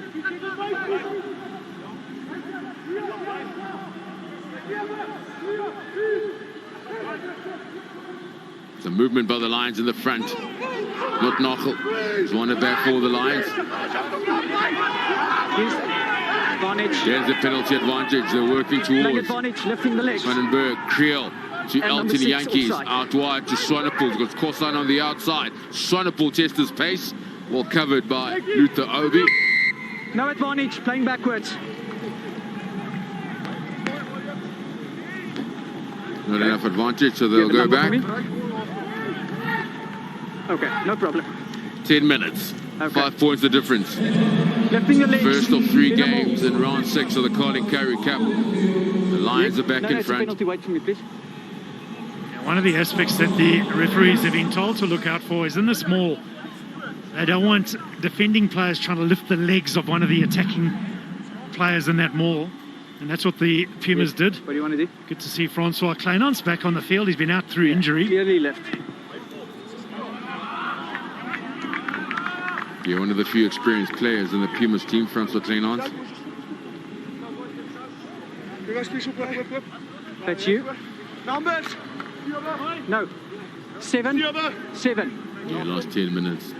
Some movement by the Lions in the front. Not Knochel. He's won it back for the Lions. Advantage. There's the penalty advantage. They're working towards. Leg advantage, lifting the legs. Vandenberg, Creel. to And number Elton 6 Yankees. offside. Out wide to Swanepoel. Got Corsan on the outside. Swanepoel tests his pace. Well covered by Luther Obi. No advantage, playing backwards. Not enough advantage, so they'll Do you go have the back. number for me? Okay, no problem. 10 minutes. Okay. 5 points the difference. Lifting your legs. First of 3 in the games ball. in round 6 of the Carling Currie Cup. The Lions are back No, in it's a front. penalty. Wait for me, please. One of the aspects that the referees have been told to look out for is in the small, they don't want defending players trying to lift the legs of one of the attacking players in that maul. And that's what the Pumas did. What do you want to do? Good to see Francois Kleinans back on the field. He's been out through injury. Clearly left. Yeah, one of the few experienced players in the Pumas team, Francois Kleinans. That's you? Numbers. No. 7. 7. Yeah, last 10 minutes.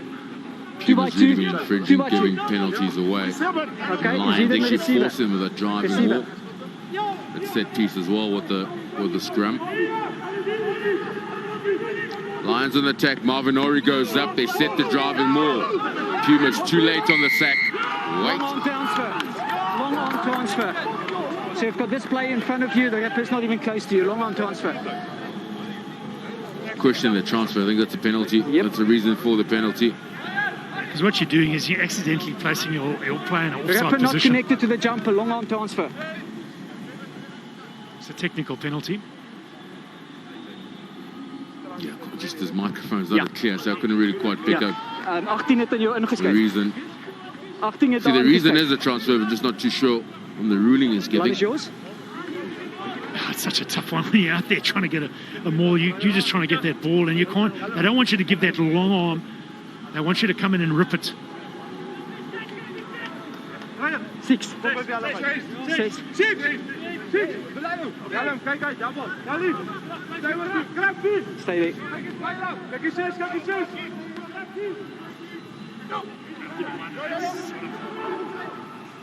2 by Pumas really 2. been 2 infringing, by 2. giving penalties away. Okay, The is he Lions the actually receiver? forced him with a driving Receiver. walk. It's set piece as well with the scrum. Lions on the attack. Marvin Ori goes up. They set the driving maul. Pumas too late on the sack. Long Wait. arm transfer. Long arm transfer. So you've got this play in front of you. The gap is not even close to you. Long arm transfer. Question the transfer. I think that's a penalty. Yep. That's the reason for the penalty. Because what you're doing is you're accidentally placing your player in an The gap offside not position. connected to the jumper. Long arm transfer. It's a technical penalty. Yeah, just his microphone's not Yeah. clear, so I couldn't really quite pick up 18 het in jou the ingeskryf. reason. 18 het See, the daar reason ingeskryf. is a transfer, but just not too sure on the ruling is One giving. is yours. Oh, it's such a tough one when you're out there trying to get a maul. You're just trying to get that ball, and you can't. They don't want you to give that long arm. They want you to come in and rip it. 6. 6. Stay there.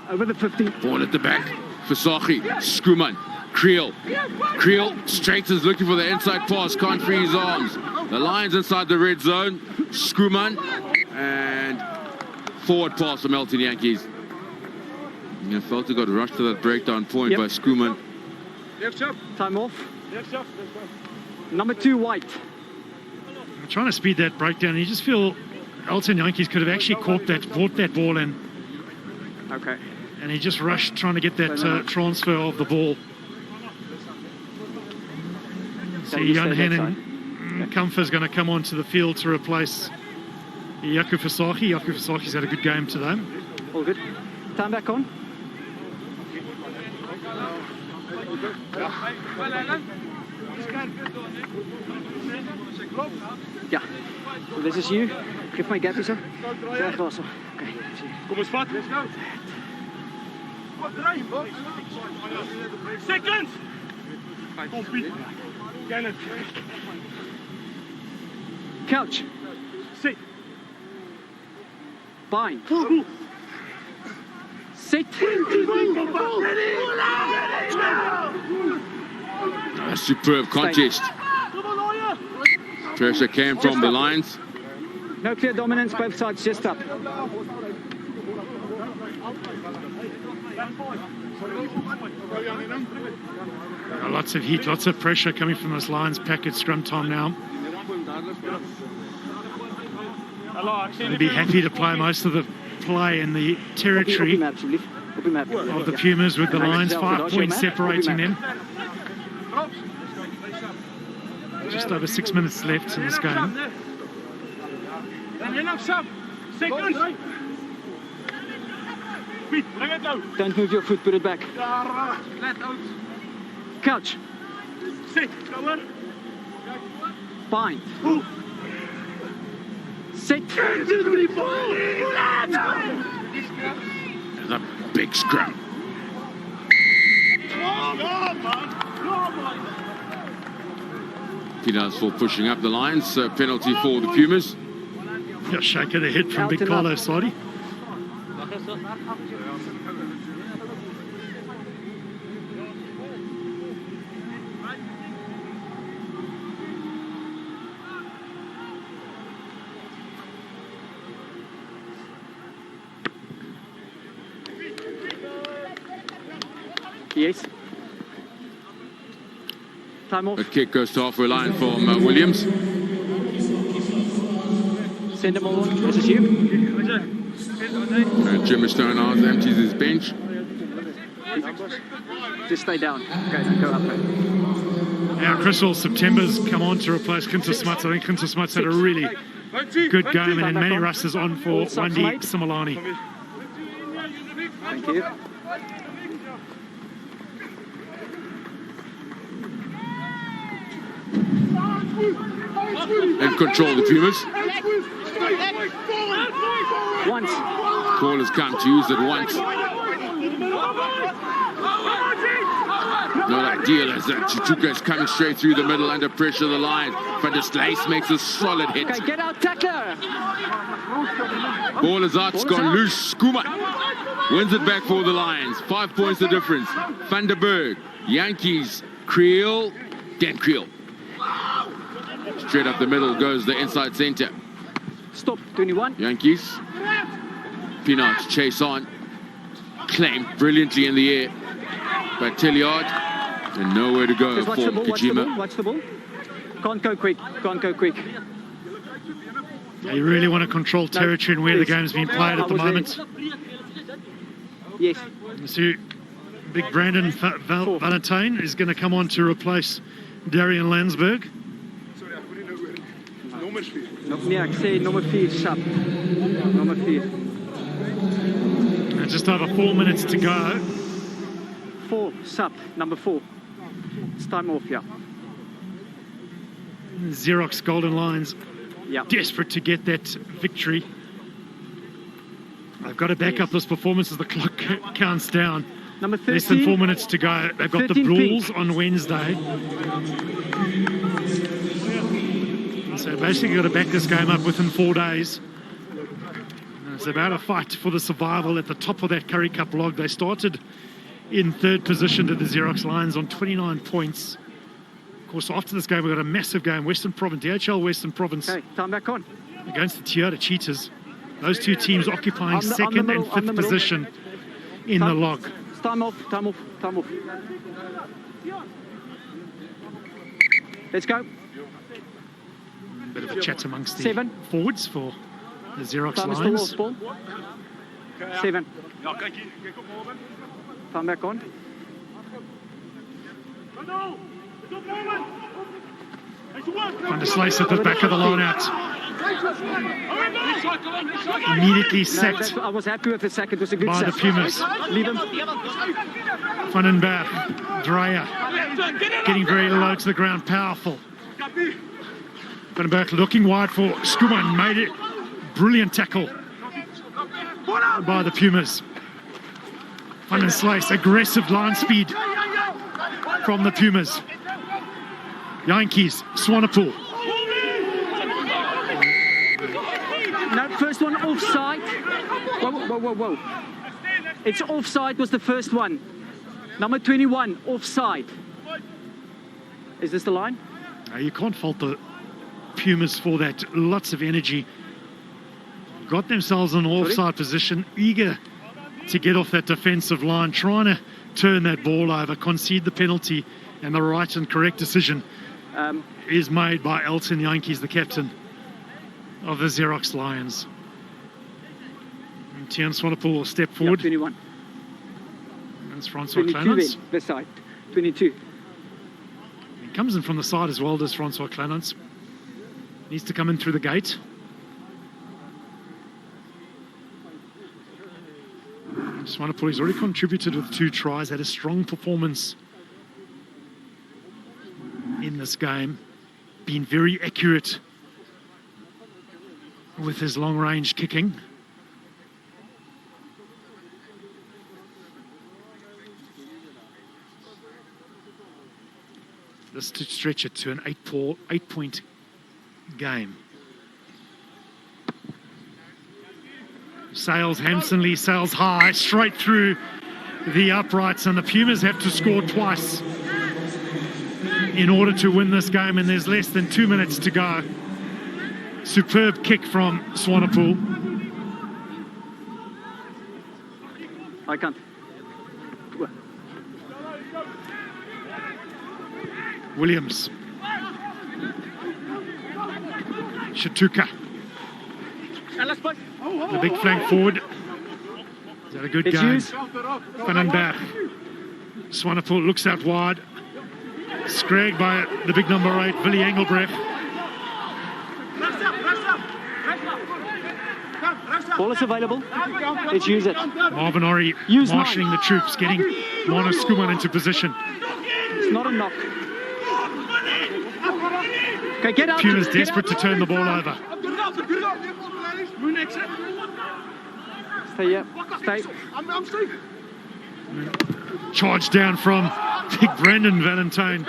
Over the 15. Ball at the back. Fasachi, Skuman, Creel. Creel straightens looking for the inside pass. Can't free his arms. The Lions inside the red zone. Skuman and forward pass from Elton Yankees. Yeah, felt he got rushed to that breakdown point Yep. by Skuman. Time off. Number 2, White. I'm trying to speed that breakdown. You just feel Elton Yankees could have actually brought that ball in, Okay. and he just rushed trying to get that transfer of the ball. See, you Jan stay that Hennen Comfor's going to come onto the field to replace Jaco Fasachi. Jaco Fasachi's had a good game today. All good. Time back on. Yeah. So this is you. Geef my gap hier zo. Weg was er. Okay. Kom eens vat. Seconds. Kom Piet. Ken het. Couch. Sit. Bind. Sit. A superb contest. Pressure came from the Lions. No clear dominance, both sides just up. Lots of heat, lots of pressure coming from this Lions pack at scrum time now. They'd be happy to play most of the play in the territory Op die map, alsjeblieft. Op die map. of the Pumas, with the Lions 5 points separating them. Just over 6 minutes left in this game. Seconds. Piet, bring het nou. Don't move your foot, put it back. Let out. Couch. Sit. Go hoor. Bind. Sit. And a big scrum. Pinas for pushing up the Lions. Penalty for the Pumas. A shake of the head from Big Out and Carlo up. Sadi. Yes. Time off. A kick goes to halfway line from Williams. Send them all on. This is you. Jimmy Stonehouse empties his bench. Just stay down. Okay, don't go up there. Now, Crystal, September's come on to replace Quintus Smuts. I think Quintus Smuts had a really good game, and then Manny Russ is on for Wendy Similani. Thank you. In control, the Pumas. Once. Call has come to use it once. Not ideal as Chichuka is coming straight through the middle under pressure of the line. Van der Slice makes a solid hit. Okay, get out, tackler. Ball is out, it's gone loose. Skuma wins it back for the Lions. 5 points the difference. Van der Berg, Yankees, Creel, Dan Creel. Straight up the middle goes the inside center. Stop, 21. Yankees. Peanuts chase on. Claimed brilliantly in the air by Tilliard. And nowhere to go Just for watch the ball, Kajima. watch the ball. Can't go quick, can't go quick. You really want to control territory and where the game's been played at the moment. Yes. So big Brandon Valentine is going to come on to replace Darian Landsberg. Nee, ek sê nummer 4 sap. Nummer 4. And just over 4 minutes to go. 4 sap, number 4. It's time off, yeah. Xerox Golden Lions Yeah. desperate to get that victory. They've got to back up this performance as the clock counts down. Number 13. Less than 4 minutes to go. They've got the 13 Bulls pink. on Wednesday. So basically got to back this game up within 4 days. And it's about a fight for the survival at the top of that Currie Cup log. They started in third position to the Xerox Lions on 29 points. Of course, after this game, we've got a massive game. Western Province, DHL Western Province Okay, time back on. against the Toyota Cheetahs. Those two teams occupying On the second middle, and on the fifth middle. position in the log. Time off, time off, time off. Let's go. Bit of a chat amongst the 7. forwards for the Xerox Time is still Lions. off, ball. 7. Time back on. Van der Slice at the back of the line out. Immediately No, sacked I was happy with the sack. It was a good by sack. the Pumas. Leave him. Van den Berg, Dreyer, getting very low to the ground, powerful. Van den Berg looking wide for Skuman, made it. Brilliant tackle by the Pumas. Van der Slice, aggressive line speed from the Pumas. Yankees, Swanepoel. No, first one offside. Whoa, whoa, whoa, whoa. It's offside was the first one. Number 21, offside. Is this the line? You can't fault the Pumas for that. Lots of energy. Got themselves in an offside position, eager to get off that defensive line, trying to turn that ball over, concede the penalty, and the right and correct decision is made by Elton Yankees, the captain of the Xerox Lions. And Tian Swanepoel will step forward. Yeah, 21. That's Francois 22 Clemens. then, this side. 22. He comes in from the side as well, does Francois Clemens. Needs to come in through the gate. Swanepoel, he's already contributed with 2 tries, had a strong performance in this game, been very accurate with his long-range kicking. This to stretch it to an 8-point game. Sails handsomely, sails high, straight through the uprights, and the Pumas have to score twice in order to win this game, and there's less than 2 minutes to go. Superb kick from Swanepoel. I can't. Williams. Shatuka. The big flank forward. Is that a good It's game? used. Van den Berg. Swanepoel looks out wide. Scragged by the big number 8, Willy Engelbrecht. Ball is available. Let's use it. Marvin Orri Use marshalling nine. the troops, getting Mana Skuman into position. It's not a knock. Okay, get out. Pumas Get desperate to out. turn the ball over. Stay here. Stay. I'm safe. Charge down from big Brendan Valentine.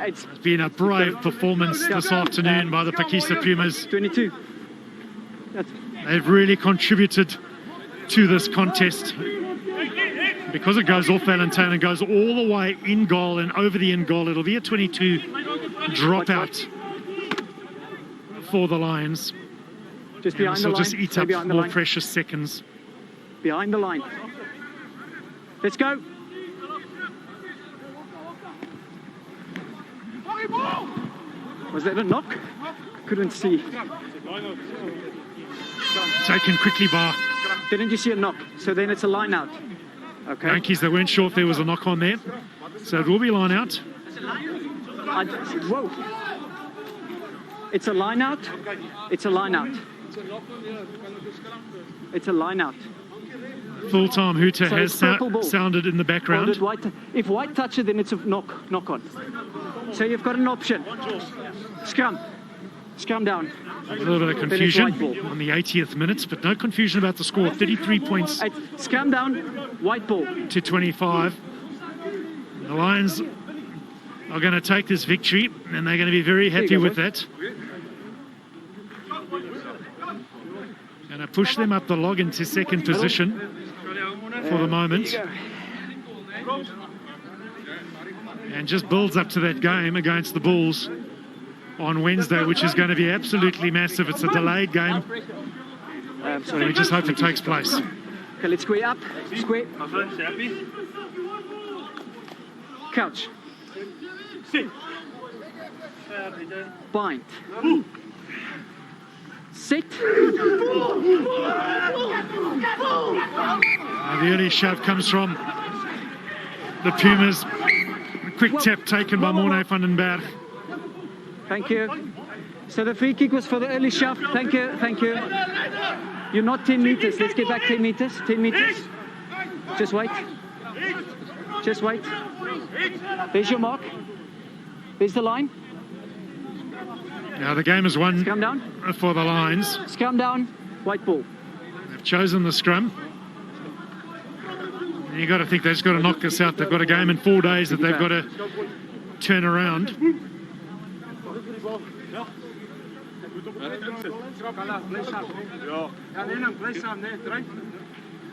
It's It's been a brave performance this afternoon by the Pakisa Pumas. 22. That's They've really contributed to this contest. Because it goes off Valentine and goes all the way in goal and over the in goal, it'll be a 22 dropout for the Lions. just And behind this the will line. just eat Stay up behind the more line. precious seconds. Behind the line. Let's go. Was that a knock? Couldn't see. Taken quickly by Didn't you see a knock? So then it's a line out. Okay. Yankees. They weren't sure if there was a knock on there. So it will be line out. Whoa. It's a line out. It's a line out. It's a line out. Full-time hooter So has it's purple ball. sounded in the Or background. did White, if White touch it, then it's a knock on. So you've got an option. Scrum. Scrum down. A little bit of Then it's confusion white ball. on the 80th minute, but no confusion about the score. 33 points It's scrum down, white ball. to 25. The Lions are going to take this victory, and they're going to be very happy go, with boy. that. Going to push them up the log into second position for the moment. And just builds up to that game against the Bulls on Wednesday, which is going to be absolutely massive. It's a delayed game. Sorry. We just hope it takes place. Okay, let's square up. Square. Couch. Bind. Sit. The early shove comes from the Pumas. A quick tap taken by Morne van den Berg. Thank you. So the free kick was for the early shove. Thank you. Thank you. You're not 10 meters. Let's get back 10 meters. 10 meters. Just wait. Just wait. There's your mark. There's the line. Now the game is won Scrum down. for the Lions. Scrum down. White ball. They've chosen the scrum. And you've got to think they've just got to knock this out. They've got a game in 4 days that they've got to turn around.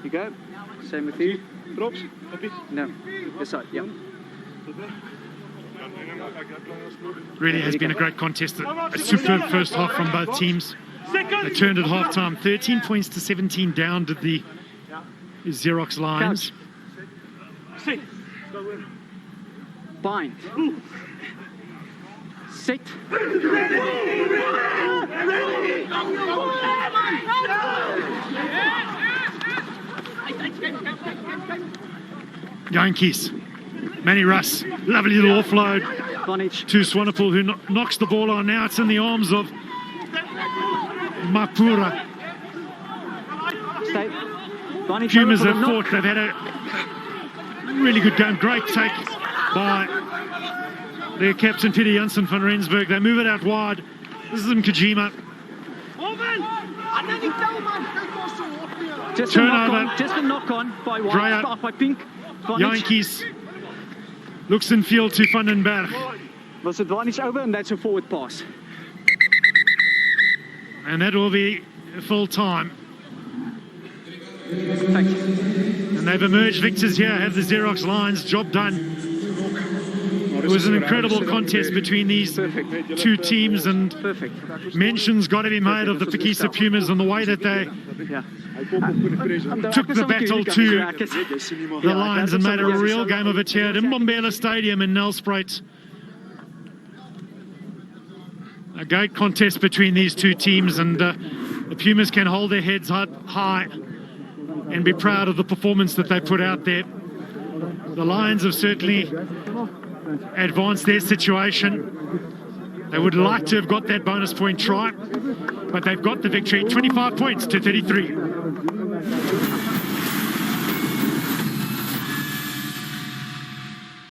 You go. Same with you. No. This side. Yeah. Really has been a great contest. A superb first half from both teams. They turned at half-time. 13 points to 17 down to the Xerox Lions. Bind. Sit. Yankees. Manny Russ. Lovely little offload Vonage. to Swanepoel, who knocks the ball on. Now it's in the arms of Mapura. Stay. Vonage. Pumas over have for the knock. fought. They've had a really good game. Great take by their captain, Peter Janssen van Rensburg. They move it out wide. This is Mkajima. Just a Turnover. knock on. Just a knock on by Dreyer. White. By Pink. Vonage. Yankees looks in field to Van den Berg. Was advantage over, and that's a forward pass. And that will be full time. Thank you. And they've emerged victors here. Have the Xerox Lions. Job done. It was an incredible contest between these two teams, and Perfect. mention's got to be made of the Fikisa Pumas and the way that they Yeah. took the battle to the Lions and made a real game of it here at Mbombela Stadium in Nelspruit. A great contest between these two teams, and the Pumas can hold their heads high and be proud of the performance that they put out there. The Lions have certainly advanced their situation. They would like to have got that bonus point try, but they've got the victory, 25 points to 33.